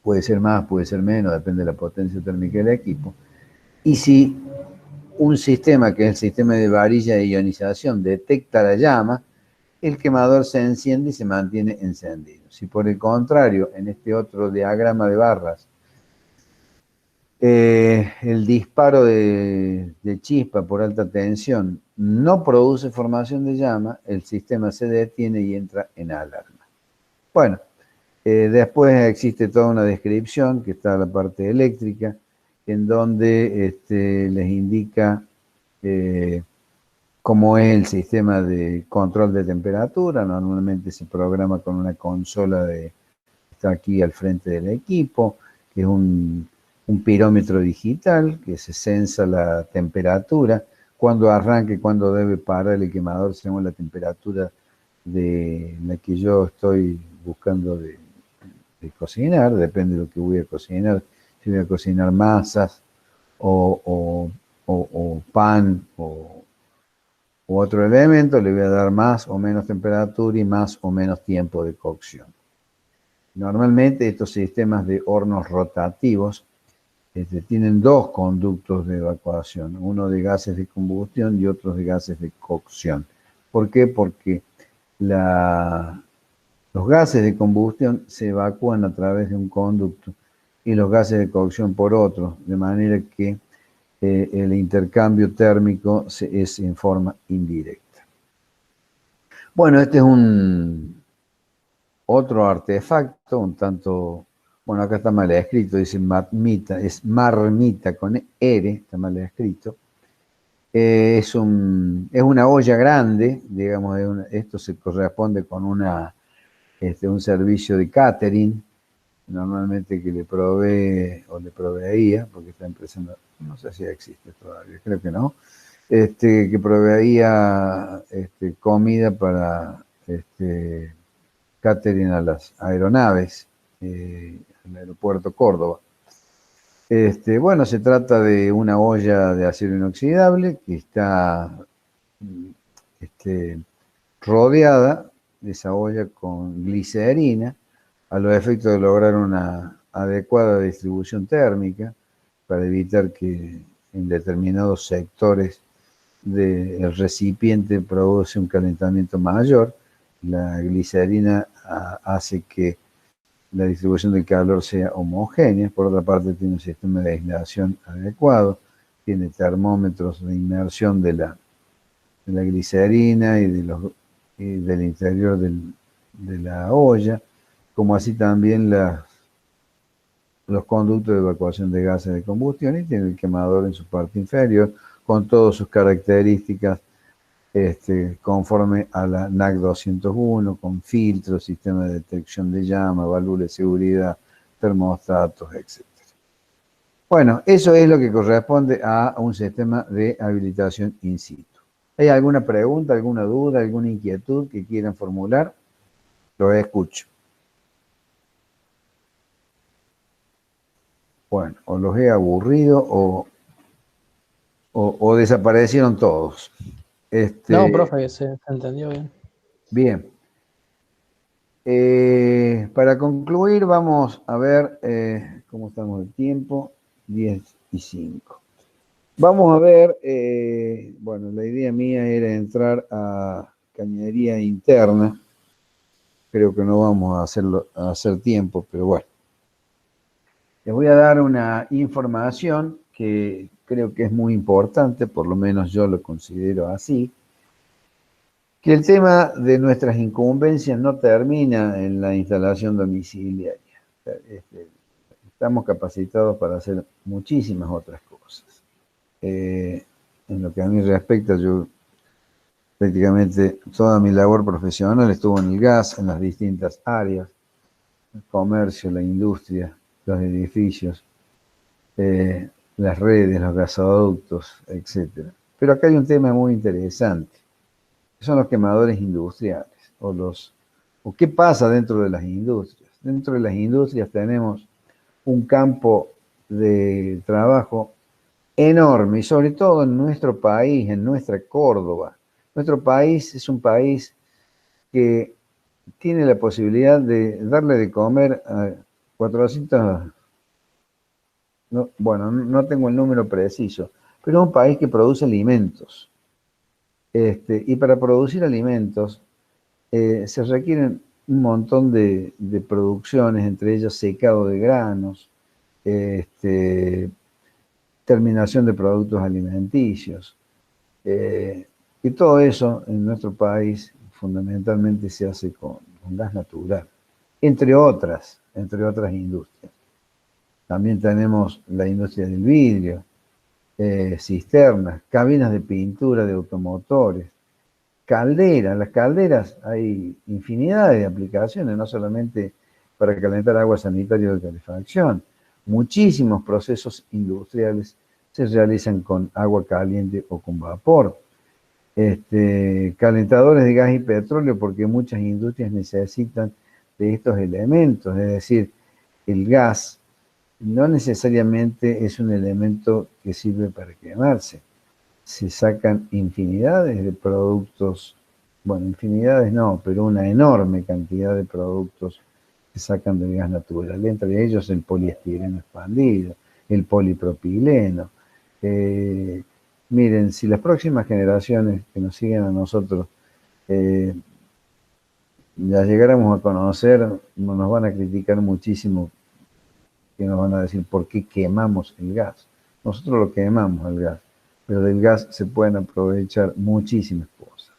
puede ser más, puede ser menos, depende de la potencia térmica del equipo. Y si un sistema, que es el sistema de varilla de ionización, detecta la llama, el quemador se enciende y se mantiene encendido. Si por el contrario, en este otro diagrama de barras, el disparo de chispa por alta tensión no produce formación de llama, el sistema se detiene y entra en alarma. Bueno, después existe toda una descripción que está en la parte eléctrica, en donde les indica cómo es el sistema de control de temperatura. Normalmente se programa con una consola que está aquí al frente del equipo, que es un pirómetro digital que se sensa la temperatura, cuando arranque, cuando debe parar el quemador según la temperatura de la que yo estoy buscando de cocinar, depende de lo que voy a cocinar, si voy a cocinar masas o pan o otro elemento, le voy a dar más o menos temperatura y más o menos tiempo de cocción. Normalmente estos sistemas de hornos rotativos tienen 2 conductos de evacuación, uno de gases de combustión y otro de gases de cocción. ¿Por qué? Porque los gases de combustión se evacúan a través de un conducto y los gases de cocción por otro, de manera que el intercambio térmico es en forma indirecta. Bueno, este es otro artefacto, un tanto, bueno, acá está mal escrito, dice marmita, es marmita con R, está mal escrito. Es una olla grande, digamos, esto se corresponde con un servicio de catering, normalmente que le provee o le proveía, porque esta empresa no sé si existe todavía, creo que no, que proveía comida para catering a las aeronaves, al aeropuerto Córdoba. Bueno, se trata de una olla de acero inoxidable que está rodeada de esa olla con glicerina a los efectos de lograr una adecuada distribución térmica para evitar que en determinados sectores del recipiente produce un calentamiento mayor. La glicerina hace que la distribución del calor sea homogénea. Por otra parte, tiene un sistema de aislación adecuado, tiene termómetros de inmersión de la glicerina y del interior de la olla, como así también los conductos de evacuación de gases de combustión, y tiene el quemador en su parte inferior, con todas sus características conforme a la NAC 201, con filtros, sistema de detección de llama, válvula de seguridad, termostatos, etc. Bueno, eso es lo que corresponde a un sistema de habilitación in situ. ¿Hay alguna pregunta, alguna duda, alguna inquietud que quieran formular? Lo escucho. Bueno, o los he aburrido o desaparecieron todos. No, profe, se entendió bien. Bien. Para concluir, vamos a ver cómo estamos de tiempo. 10:05. Vamos a ver, bueno, la idea mía era entrar a cañería interna. Creo que no vamos a hacer tiempo, pero bueno. Les voy a dar una información que creo que es muy importante, por lo menos yo lo considero así, que el tema de nuestras incumbencias no termina en la instalación domiciliaria. Estamos capacitados para hacer muchísimas otras cosas. En lo que a mí respecta, yo prácticamente toda mi labor profesional estuvo en el gas, en las distintas áreas, el comercio, la industria, los edificios, las redes, los gasoductos, etc. Pero acá hay un tema muy interesante, que son los quemadores industriales, o qué pasa dentro de las industrias. Dentro de las industrias tenemos un campo de trabajo enorme, y sobre todo en nuestro país, en nuestra Córdoba. Nuestro país es un país que tiene la posibilidad de darle de comer a 400, no tengo el número preciso, pero es un país que produce alimentos. Y para producir alimentos se requieren un montón de producciones, entre ellas secado de granos, terminación de productos alimenticios. Y todo eso en nuestro país fundamentalmente se hace con gas natural, entre otras industrias. También tenemos la industria del vidrio, cisternas, cabinas de pintura de automotores, calderas. Las calderas hay infinidad de aplicaciones, no solamente para calentar agua sanitaria de calefacción. Muchísimos procesos industriales se realizan con agua caliente o con vapor. Calentadores de gas y petróleo, porque muchas industrias necesitan de estos elementos, es decir, el gas no necesariamente es un elemento que sirve para quemarse. Se sacan infinidades de productos, bueno, infinidades no, pero una enorme cantidad de productos que sacan del gas natural, entre ellos el poliestireno expandido, el polipropileno. Miren, si las próximas generaciones que nos siguen a nosotros ya llegáramos a conocer, nos van a criticar muchísimo, que nos van a decir por qué quemamos el gas. Nosotros lo quemamos el gas, pero del gas se pueden aprovechar muchísimas cosas.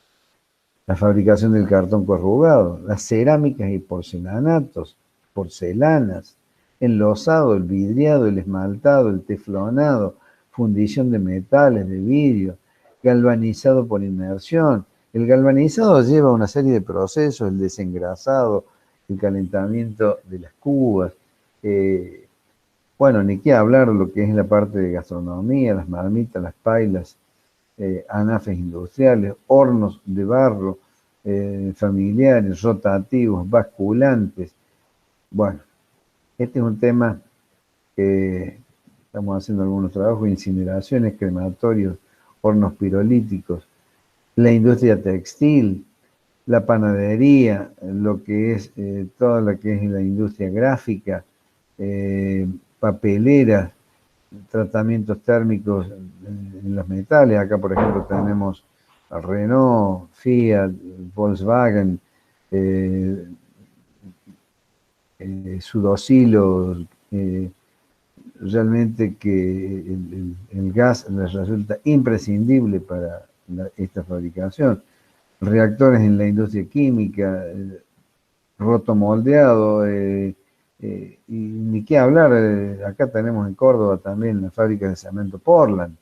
La fabricación del cartón corrugado, las cerámicas y porcelanatos, porcelanas, enlosado, el vidriado, el esmaltado, el teflonado, fundición de metales, de vidrio, galvanizado por inmersión. El galvanizado lleva una serie de procesos, el desengrasado, el calentamiento de las cubas, bueno, ni qué hablar lo que es la parte de gastronomía, las marmitas, las pailas, anafes industriales, hornos de barro, familiares, rotativos, basculantes. Bueno, este es un tema que estamos haciendo algunos trabajos, incineraciones, crematorios, hornos pirolíticos, la industria textil, la panadería, lo que es toda la que es la industria gráfica, papeleras, tratamientos térmicos en los metales. Acá, por ejemplo, tenemos a Renault, Fiat, Volkswagen, Sudosilos, realmente que el gas les resulta imprescindible para esta fabricación. Reactores en la industria química, rotomoldeado, y ni qué hablar, acá tenemos en Córdoba también la fábrica de cemento Portland,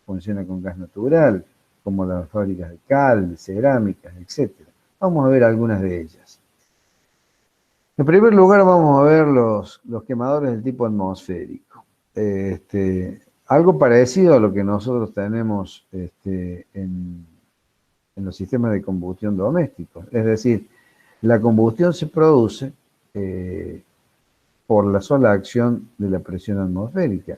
funciona con gas natural, como las fábricas de cal, de cerámicas, etc. Vamos a ver algunas de ellas. En primer lugar vamos a ver los quemadores del tipo atmosférico. Algo parecido a lo que nosotros tenemos en los sistemas de combustión domésticos. Es decir, la combustión se produce por la sola acción de la presión atmosférica,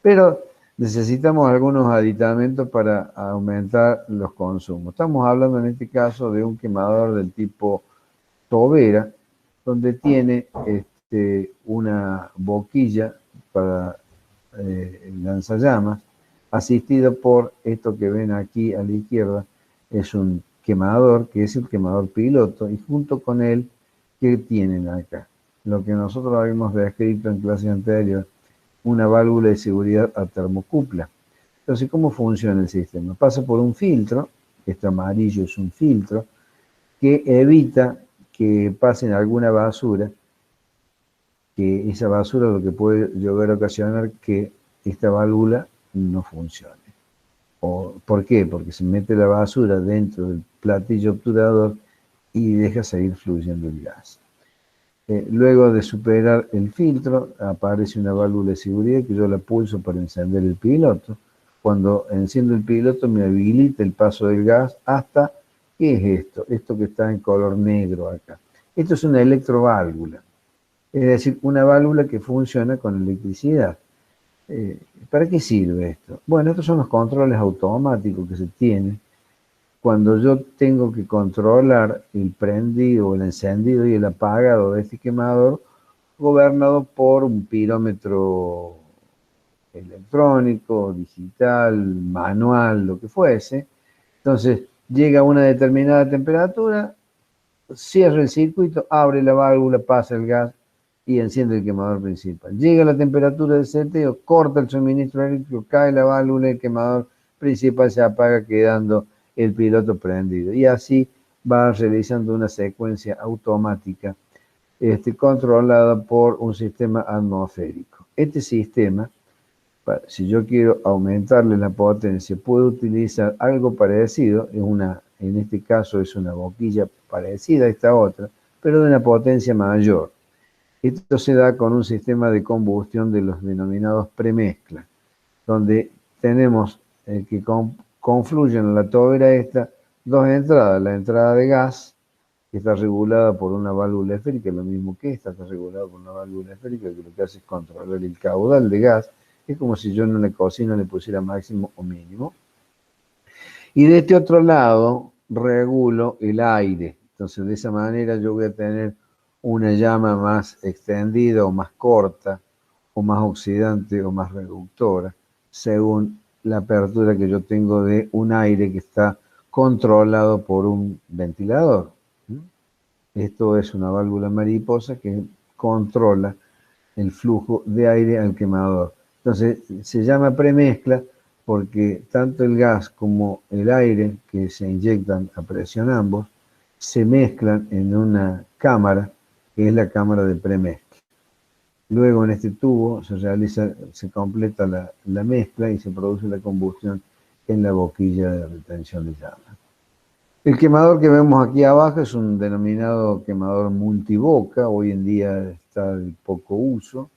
pero necesitamos algunos aditamentos para aumentar los consumos. Estamos hablando en este caso de un quemador del tipo tobera, donde tiene una boquilla para lanzallamas, asistido por esto que ven aquí a la izquierda, es un quemador, que es el quemador piloto, y junto con él, ¿qué tienen acá? Lo que nosotros habíamos descrito en clase anterior, una válvula de seguridad a termocupla. Entonces, ¿cómo funciona el sistema? Pasa por un filtro, este amarillo es un filtro, que evita que pasen alguna basura, que esa basura lo que puede llegar a ocasionar que esta válvula no funcione. ¿Por qué? Porque se mete la basura dentro del platillo obturador y deja seguir fluyendo el gas. Luego de superar el filtro, aparece una válvula de seguridad que yo la pulso para encender el piloto. Cuando enciendo el piloto me habilita el paso del gas hasta, ¿qué es esto? Esto que está en color negro acá. Esto es una electroválvula, es decir, una válvula que funciona con electricidad. ¿Para qué sirve esto? Bueno, estos son los controles automáticos que se tienen cuando yo tengo que controlar el prendido, el encendido y el apagado de este quemador, gobernado por un pirómetro electrónico, digital, manual, lo que fuese. Entonces, llega a una determinada temperatura, cierra el circuito, abre la válvula, pasa el gas y enciende el quemador principal. Llega a la temperatura del seteo, corta el suministro eléctrico, cae la válvula, el quemador principal se apaga, quedando el piloto prendido. Y así va realizando una secuencia automática controlada por un sistema atmosférico. Este sistema, si yo quiero aumentarle la potencia, puedo utilizar algo parecido, en este caso es una boquilla parecida a esta otra, pero de una potencia mayor. Esto se da con un sistema de combustión de los denominados premezcla, donde tenemos que confluyen en la tobera esta dos entradas. La entrada de gas, que está regulada por una válvula esférica, lo mismo que esta está regulada por una válvula esférica, que lo que hace es controlar el caudal de gas. Es como si yo en una cocina le pusiera máximo o mínimo. Y de este otro lado regulo el aire. Entonces de esa manera yo voy a tener una llama más extendida o más corta, o más oxidante o más reductora, según la apertura que yo tengo de un aire que está controlado por un ventilador. Esto es una válvula mariposa que controla el flujo de aire al quemador. Entonces se llama premezcla porque tanto el gas como el aire que se inyectan a presión ambos se mezclan en una cámara, que es la cámara de premezcla. Luego en este tubo se completa la mezcla y se produce la combustión en la boquilla de retención de llama. El quemador que vemos aquí abajo es un denominado quemador multiboca, hoy en día está de poco uso.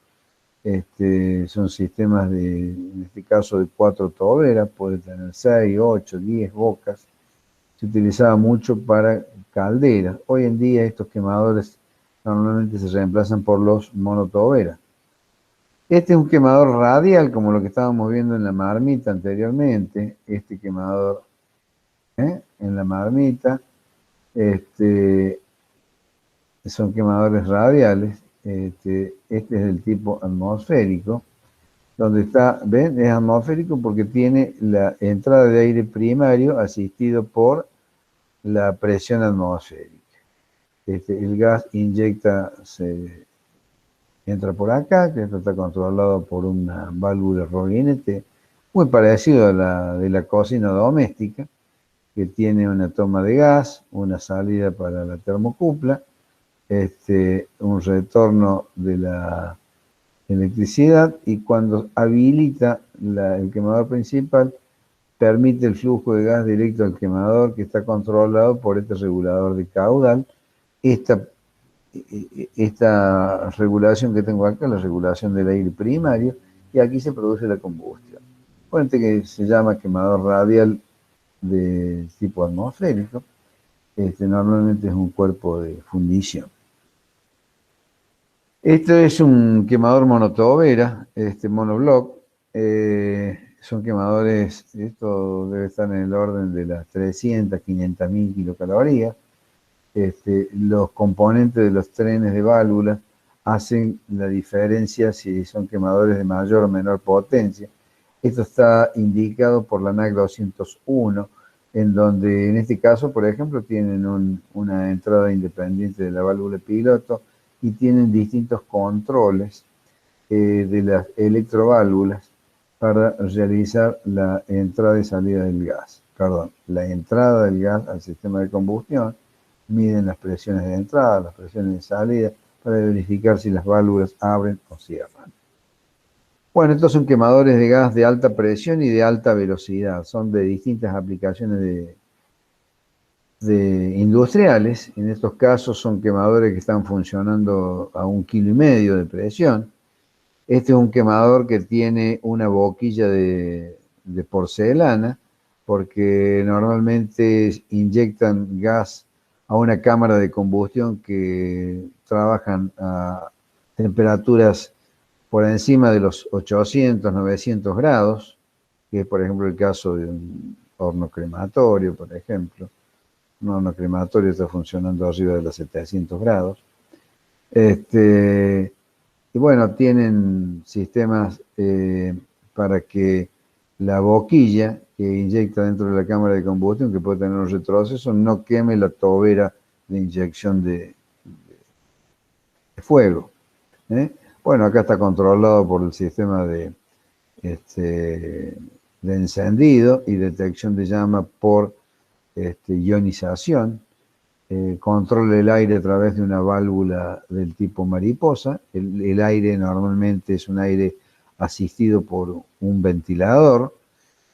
Son sistemas en este caso, de 4 toberas, puede tener 6, 8, 10 bocas. Se utilizaba mucho para calderas. Hoy en día estos quemadores normalmente se reemplazan por los monotoberas. Este es un quemador radial, como lo que estábamos viendo en la marmita anteriormente. Este quemador en la marmita, son quemadores radiales. Este es del tipo atmosférico, donde está, ¿ven? Es atmosférico porque tiene la entrada de aire primario asistido por la presión atmosférica. El gas entra por acá, que esto está controlado por una válvula Roginete, muy parecido a la de la cocina doméstica, que tiene una toma de gas, una salida para la termocupla, un retorno de la electricidad, y cuando habilita el quemador principal, permite el flujo de gas directo al quemador, que está controlado por este regulador de caudal. Esta regulación que tengo acá, la regulación del aire primario, y aquí se produce la combustión. Cuente que se llama quemador radial de tipo atmosférico. Normalmente es un cuerpo de fundición. Esto es un quemador monotobera, monobloc. Son quemadores, esto debe estar en el orden de las 300, 500.000 kilocalorías. Los componentes de los trenes de válvulas hacen la diferencia si son quemadores de mayor o menor potencia. Esto está indicado por la NAC 201, en donde en este caso, por ejemplo, tienen una entrada independiente de la válvula piloto y tienen distintos controles de las electroválvulas para realizar la entrada y salida del gas. Perdón, la entrada del gas al sistema de combustión. Miden las presiones de entrada, las presiones de salida, para verificar si las válvulas abren o cierran. Bueno, estos son quemadores de gas de alta presión y de alta velocidad. Son de distintas aplicaciones industriales. En estos casos son quemadores que están funcionando a 1,5 kilos de presión. Este es un quemador que tiene una boquilla de porcelana, porque normalmente inyectan gas a una cámara de combustión que trabajan a temperaturas por encima de los 800, 900 grados, que es, por ejemplo, el caso de un horno crematorio, por ejemplo. Un horno crematorio está funcionando arriba de los 700 grados. Y bueno, tienen sistemas para que la boquilla que inyecta dentro de la cámara de combustión, que puede tener un retroceso, no queme la tobera de inyección de fuego. Bueno, acá está controlado por el sistema de encendido y detección de llama por ionización. Controla el aire a través de una válvula del tipo mariposa. El aire normalmente es un aire asistido por un ventilador,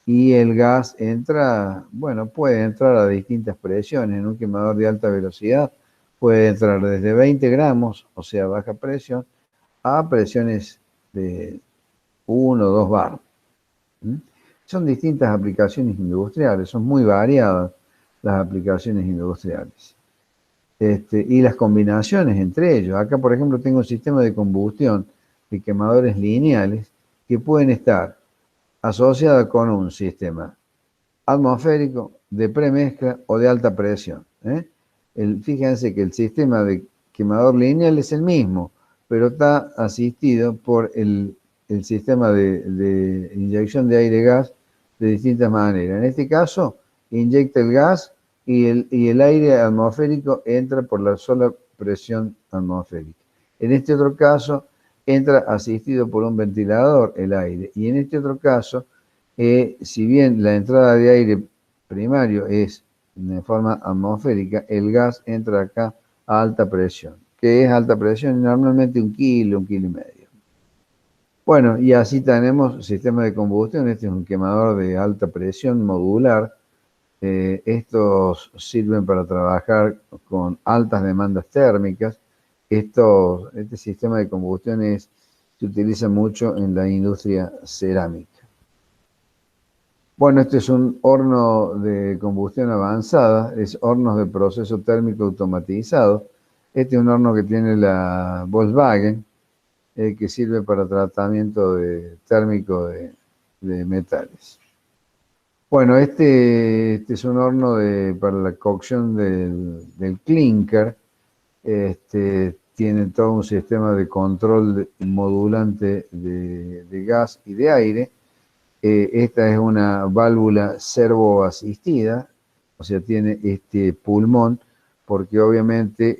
y el gas entra, bueno, puede entrar a distintas presiones. En un quemador de alta velocidad puede entrar desde 20 gramos, o sea, baja presión, a presiones de 1 o 2 bar. Son distintas aplicaciones industriales, son muy variadas las aplicaciones industriales. Y las combinaciones entre ellos. Acá, por ejemplo, tengo un sistema de combustión de quemadores lineales que pueden estar asociados con un sistema atmosférico, de premezcla o de alta presión. Fíjense que el sistema de quemador lineal es el mismo, pero está asistido por el sistema de inyección de aire-gas de distintas maneras. En este caso, inyecta el gas y el aire atmosférico entra por la sola presión atmosférica. En este otro caso, entra asistido por un ventilador el aire. Y en este otro caso, si bien la entrada de aire primario es de forma atmosférica, el gas entra acá a alta presión. ¿Qué es alta presión? Normalmente 1 kilo, 1,5 kilos. Bueno, y así tenemos sistema de combustión. Este es un quemador de alta presión modular. Estos sirven para trabajar con altas demandas térmicas. Este sistema de combustión es se utiliza mucho en la industria cerámica. Bueno, este es un horno de combustión avanzada, es hornos de proceso térmico automatizado. Este es un horno que tiene la Volkswagen, que sirve para tratamiento térmico de metales. Bueno, este es un horno para la cocción del clinker. Tiene todo un sistema de control modulante de gas y de aire. Esta es una válvula servoasistida, o sea, tiene este pulmón, porque obviamente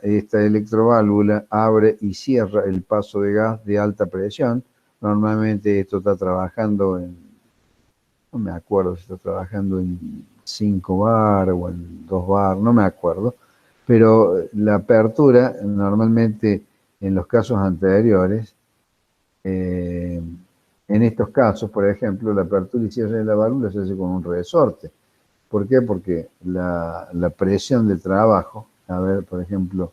esta electroválvula abre y cierra el paso de gas de alta presión. Normalmente esto está trabajando no me acuerdo si está trabajando en 5 bar o en 2 bar, no me acuerdo, pero la apertura normalmente en los casos anteriores, en estos casos, por ejemplo, la apertura y cierre de la válvula se hace con un resorte. ¿Por qué? Porque la presión de trabajo, a ver, por ejemplo,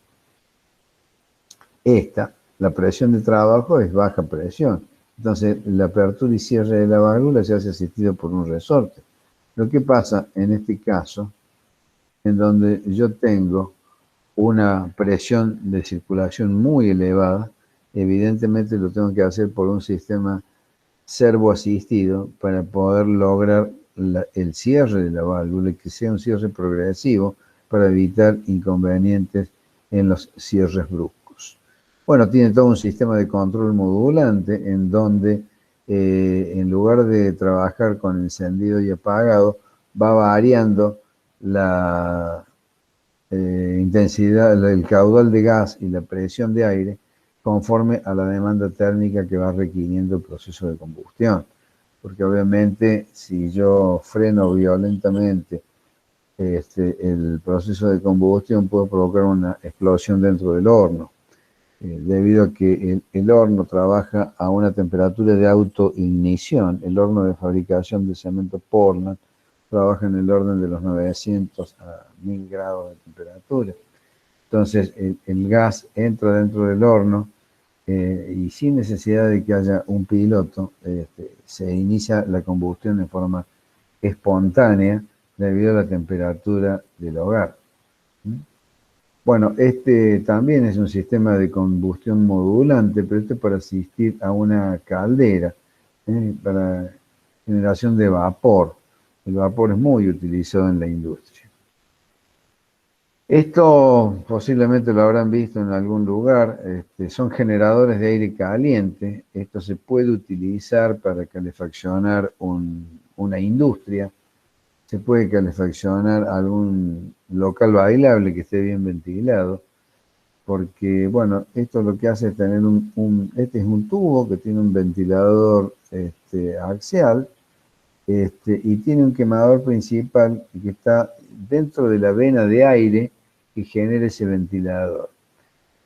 la presión de trabajo es baja presión. Entonces, la apertura y cierre de la válvula se hace asistido por un resorte. Lo que pasa en este caso, en donde yo tengo una presión de circulación muy elevada, evidentemente lo tengo que hacer por un sistema servoasistido para poder lograr el cierre de la válvula y que sea un cierre progresivo para evitar inconvenientes en los cierres bruscos. Bueno, tiene todo un sistema de control modulante en donde en lugar de trabajar con encendido y apagado, va variando la intensidad, el caudal de gas y la presión de aire conforme a la demanda térmica que va requiriendo el proceso de combustión. Porque obviamente si yo freno violentamente el proceso de combustión puede provocar una explosión dentro del horno, debido a que el horno trabaja a una temperatura de autoignición. El horno de fabricación de cemento Portland trabaja en el orden de los 900 a 1000 grados de temperatura. Entonces el gas entra dentro del horno y sin necesidad de que haya un piloto, se inicia la combustión de forma espontánea debido a la temperatura del hogar. Bueno, este también es un sistema de combustión modulante, pero este es para asistir a una caldera, para generación de vapor. El vapor es muy utilizado en la industria. Esto posiblemente lo habrán visto en algún lugar, son generadores de aire caliente. Esto se puede utilizar para calefaccionar una industria, se puede calefaccionar algún local bailable que esté bien ventilado, porque, bueno, esto lo que hace es tener este es un tubo que tiene un ventilador axial, y tiene un quemador principal que está dentro de la vena de aire que genera ese ventilador.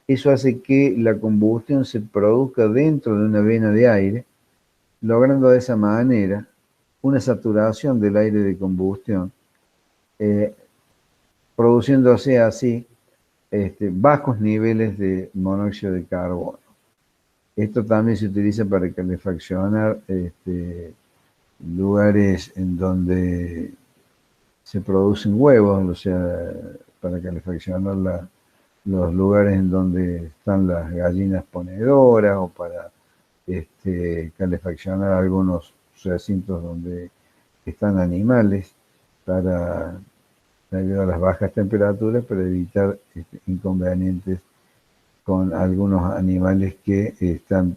Eso hace que la combustión se produzca dentro de una vena de aire, logrando de esa manera una saturación del aire de combustión, produciéndose así bajos niveles de monóxido de carbono. Esto también se utiliza para calefaccionar lugares en donde se producen huevos, o sea, para calefaccionar los lugares en donde están las gallinas ponedoras, o para calefaccionar algunos recintos donde están animales, debido a las bajas temperaturas, para evitar inconvenientes con algunos animales que están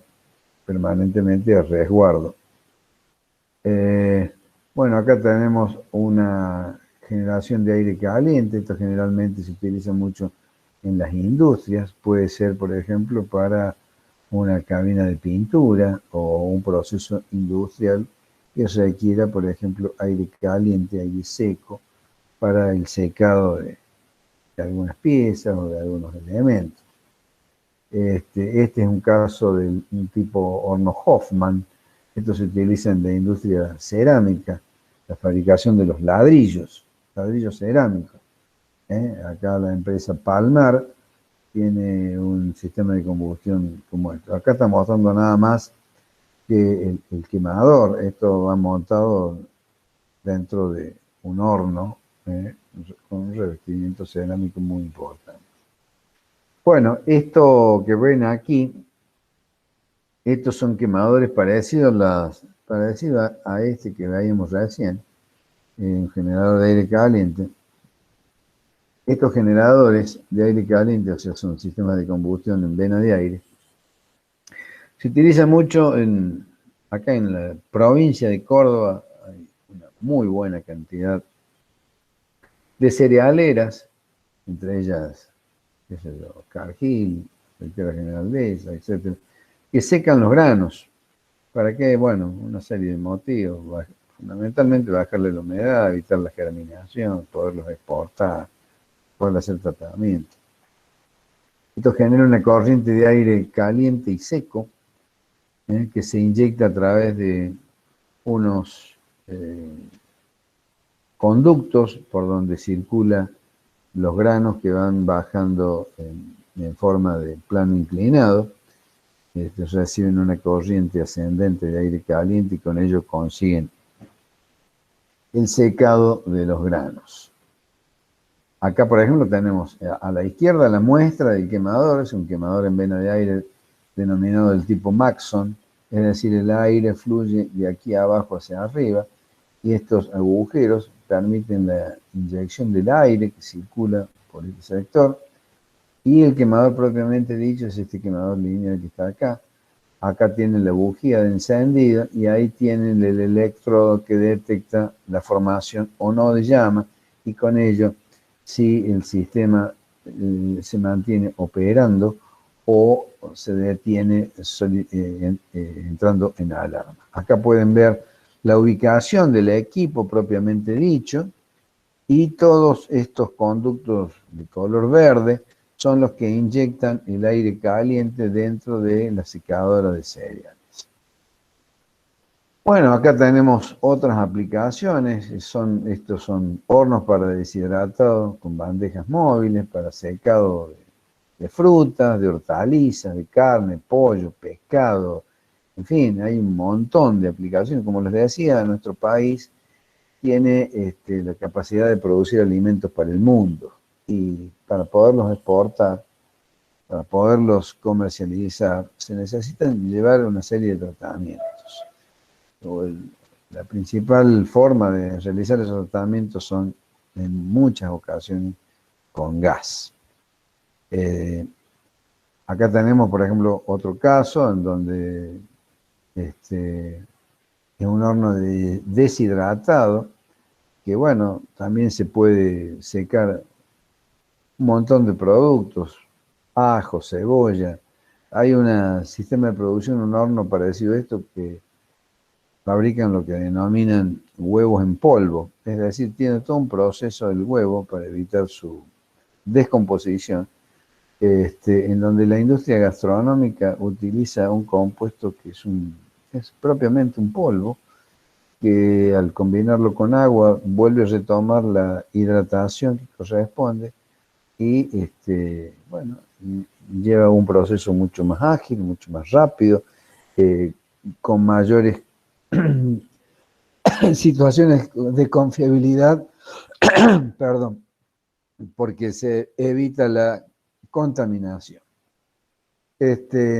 permanentemente a resguardo. Bueno, acá tenemos una generación de aire caliente. Esto generalmente se utiliza mucho en las industrias. Puede ser, por ejemplo, para una cabina de pintura o un proceso industrial que requiera, por ejemplo, aire caliente, aire seco, para el secado de algunas piezas o de algunos elementos. Este es un caso de un tipo horno Hoffman. Esto se utiliza en la industria cerámica, la fabricación de los ladrillos cerámicos. Acá la empresa Palmar tiene un sistema de combustión como esto. Acá está mostrando nada más que el quemador. Esto va montado dentro de un horno con un revestimiento cerámico muy importante. Bueno, esto que ven aquí, estos son quemadores parecidos a este que veíamos recién, un generador de aire caliente. Estos generadores de aire caliente, o sea, son sistemas de combustión en vena de aire, se utiliza mucho acá en la provincia de Córdoba. Hay una muy buena cantidad de cerealeras, entre ellas, qué sé yo, Cargill, Reitera General Deza, etcétera, que secan los granos. ¿Para qué? Bueno, una serie de motivos. Fundamentalmente bajarle la humedad, evitar la germinación, poderlos exportar, poder hacer tratamiento. Esto genera una corriente de aire caliente y seco que se inyecta a través de unos conductos por donde circula los granos que van bajando en forma de plano inclinado. Reciben una corriente ascendente de aire caliente y con ello consiguen el secado de los granos. Acá, por ejemplo, tenemos a la izquierda la muestra del quemador. Es un quemador en vena de aire denominado del tipo Maxon, es decir, el aire fluye de aquí abajo hacia arriba y estos agujeros permiten la inyección del aire que circula por este sector. Y el quemador propiamente dicho es este quemador lineal que está acá. Acá tienen la bujía de encendida y ahí tienen el electrodo que detecta la formación o no de llama, y con ello si el sistema se mantiene operando o se detiene entrando en alarma. Acá pueden ver la ubicación del equipo propiamente dicho, y todos estos conductos de color verde son los que inyectan el aire caliente dentro de la secadora de cereales. Bueno, acá tenemos otras aplicaciones. Estos son hornos para deshidratado con bandejas móviles para secado de frutas, de hortalizas, de carne, pollo, pescado. En fin, hay un montón de aplicaciones. Como les decía, nuestro país tiene la capacidad de producir alimentos para el mundo, y para poderlos exportar, para poderlos comercializar, se necesitan llevar una serie de tratamientos. La principal forma de realizar esos tratamientos son en muchas ocasiones con gas. Acá tenemos, por ejemplo, otro caso en donde es un horno deshidratado, que bueno, también se puede secar un montón de productos, ajo, cebolla. Hay un sistema de producción, un horno parecido a esto, que fabrican lo que denominan huevos en polvo, es decir, tiene todo un proceso del huevo para evitar su descomposición, en donde la industria gastronómica utiliza un compuesto que es propiamente un polvo, que al combinarlo con agua vuelve a retomar la hidratación que corresponde y bueno, lleva un proceso mucho más ágil, mucho más rápido, con mayores situaciones de confiabilidad, perdón, porque se evita la contaminación.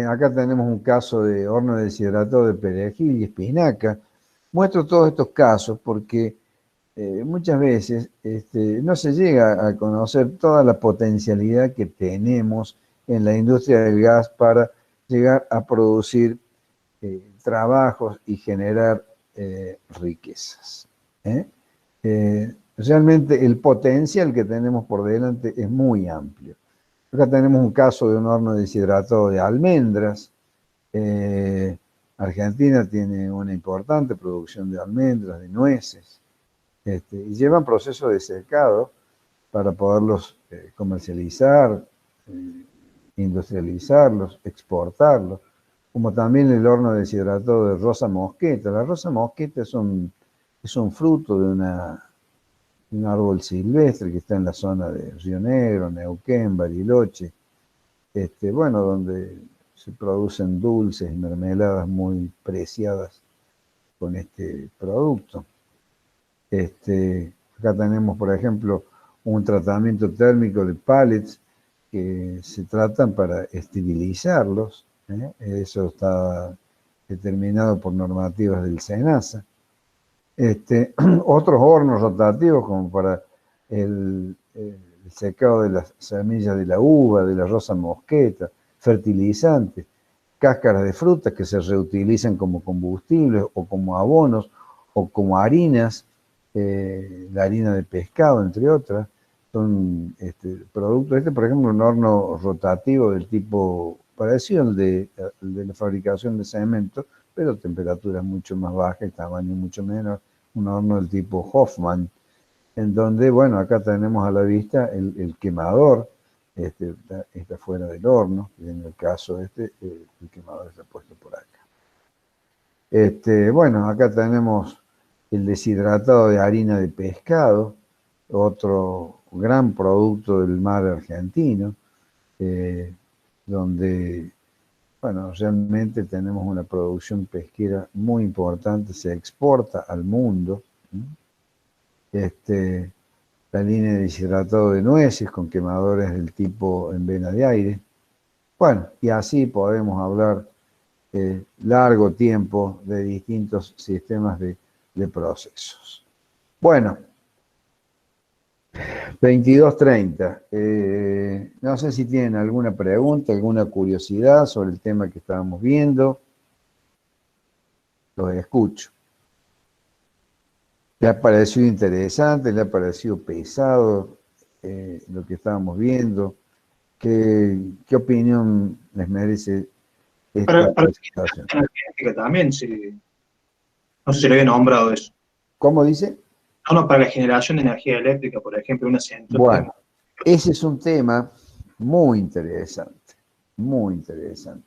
Acá tenemos un caso de horno deshidratado de perejil y espinaca. Muestro todos estos casos porque muchas veces no se llega a conocer toda la potencialidad que tenemos en la industria del gas para llegar a producir trabajos y generar riquezas. Realmente el potencial que tenemos por delante es muy amplio. Acá tenemos un caso de un horno deshidratado de almendras. Argentina tiene una importante producción de almendras, de nueces, y llevan procesos de secado para poderlos comercializar, industrializarlos, exportarlos, como también el horno deshidratado de rosa mosqueta. La rosa mosqueta es un fruto de un árbol silvestre que está en la zona de Río Negro, Neuquén, Bariloche, bueno, donde se producen dulces y mermeladas muy preciadas con este producto. Acá tenemos, por ejemplo, un tratamiento térmico de pallets que se tratan para esterilizarlos. Eso está determinado por normativas del SENASA. Otros hornos rotativos como para el secado de las semillas de la uva, de la rosa mosqueta, fertilizantes, cáscaras de frutas que se reutilizan como combustibles o como abonos o como harinas, la harina de pescado, entre otras, son productos. Por ejemplo, un horno rotativo del tipo parecido al de la fabricación de cemento, pero temperaturas mucho más bajas y tamaño mucho menor, un horno del tipo Hoffman, en donde, bueno, acá tenemos a la vista el quemador, está fuera del horno, y en el caso el quemador está puesto por acá. Bueno, acá tenemos el deshidratado de harina de pescado, otro gran producto del mar argentino, donde, bueno, realmente tenemos una producción pesquera muy importante, se exporta al mundo. La línea de deshidratado de nueces con quemadores del tipo en vena de aire. Bueno, y así podemos hablar largo tiempo de distintos sistemas de procesos. Bueno, 22:30. No sé si tienen alguna pregunta, alguna curiosidad sobre el tema que estábamos viendo. Los escucho. ¿Le ha parecido interesante? ¿Le ha parecido pesado lo que estábamos viendo? ¿Qué opinión les merece esta Para presentación? la energética también, sí. No sé si lo había nombrado eso. ¿Cómo dice? No, para la generación de energía eléctrica, por ejemplo, una central. Bueno, ese es un tema muy interesante, muy interesante.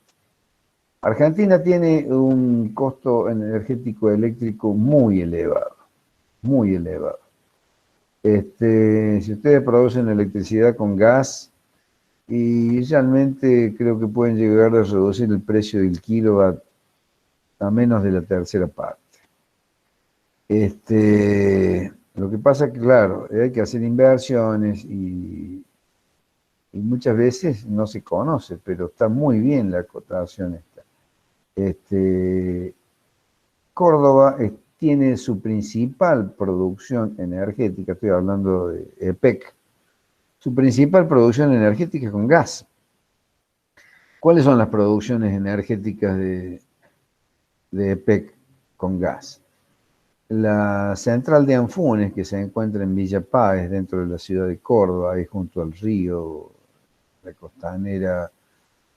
Argentina tiene un costo energético eléctrico muy elevado, muy elevado. Si ustedes producen electricidad con gas, y realmente creo que pueden llegar a reducir el precio del kilowatt a menos de la tercera parte. Lo que pasa es que, claro, hay que hacer inversiones y muchas veces no se conoce, pero está muy bien la acotación esta. Córdoba tiene su principal producción energética, estoy hablando de EPEC, su principal producción energética es con gas. ¿Cuáles son las producciones energéticas de EPEC con gas? La central de Anfunes, que se encuentra en Villa Páez, dentro de la ciudad de Córdoba, ahí junto al río, la costanera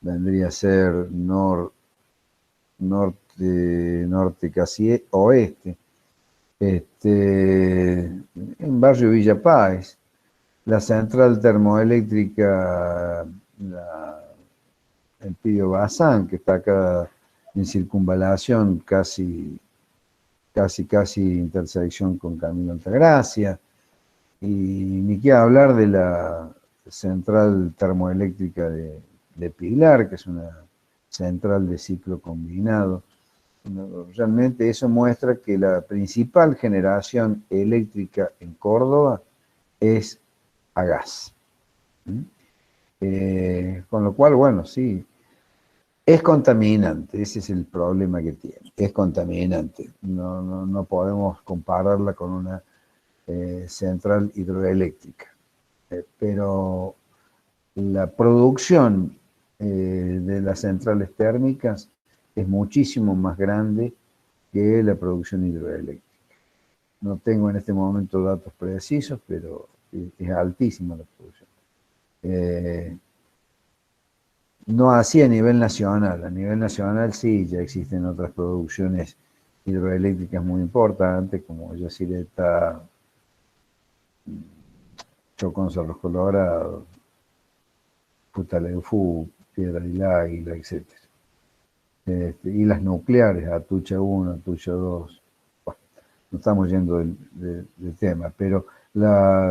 vendría a ser norte casi oeste, en barrio Villa Páez. La central termoeléctrica, el Pío Bazán, que está acá en circunvalación, casi intersección con Camino Altagracia, y ni qué hablar de la central termoeléctrica de Pilar, que es una central de ciclo combinado. Realmente eso muestra que la principal generación eléctrica en Córdoba es a gas. Con lo cual, bueno, sí, es contaminante, ese es el problema que tiene, es contaminante. No podemos compararla con una central hidroeléctrica, pero la producción de las centrales térmicas es muchísimo más grande que la producción hidroeléctrica. No tengo en este momento datos precisos, pero es altísima la producción. No así a nivel nacional sí, ya existen otras producciones hidroeléctricas muy importantes, como Yacyretá, Chocón, Cerros Colorados, Futaleufú, Piedra del Águila, etc. Y las nucleares, Atucha 1, Atucha 2. Bueno, no estamos yendo del tema, pero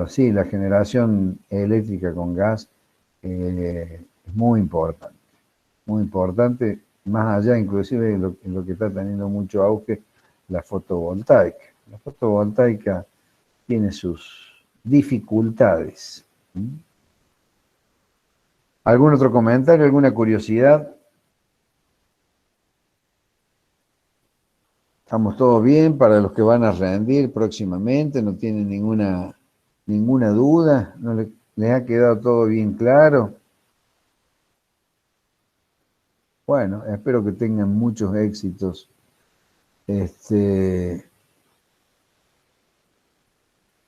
sí, la generación eléctrica con gas Es muy importante, más allá inclusive en lo que está teniendo mucho auge, la fotovoltaica. La fotovoltaica tiene sus dificultades. ¿Algún otro comentario, alguna curiosidad? ¿Estamos todos bien para los que van a rendir próximamente? ¿No tienen ninguna duda? ¿No les ha quedado todo bien claro? Bueno, espero que tengan muchos éxitos.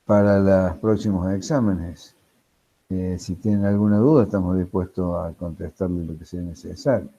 Para los próximos exámenes. Si tienen alguna duda, estamos dispuestos a contestarle lo que sea necesario.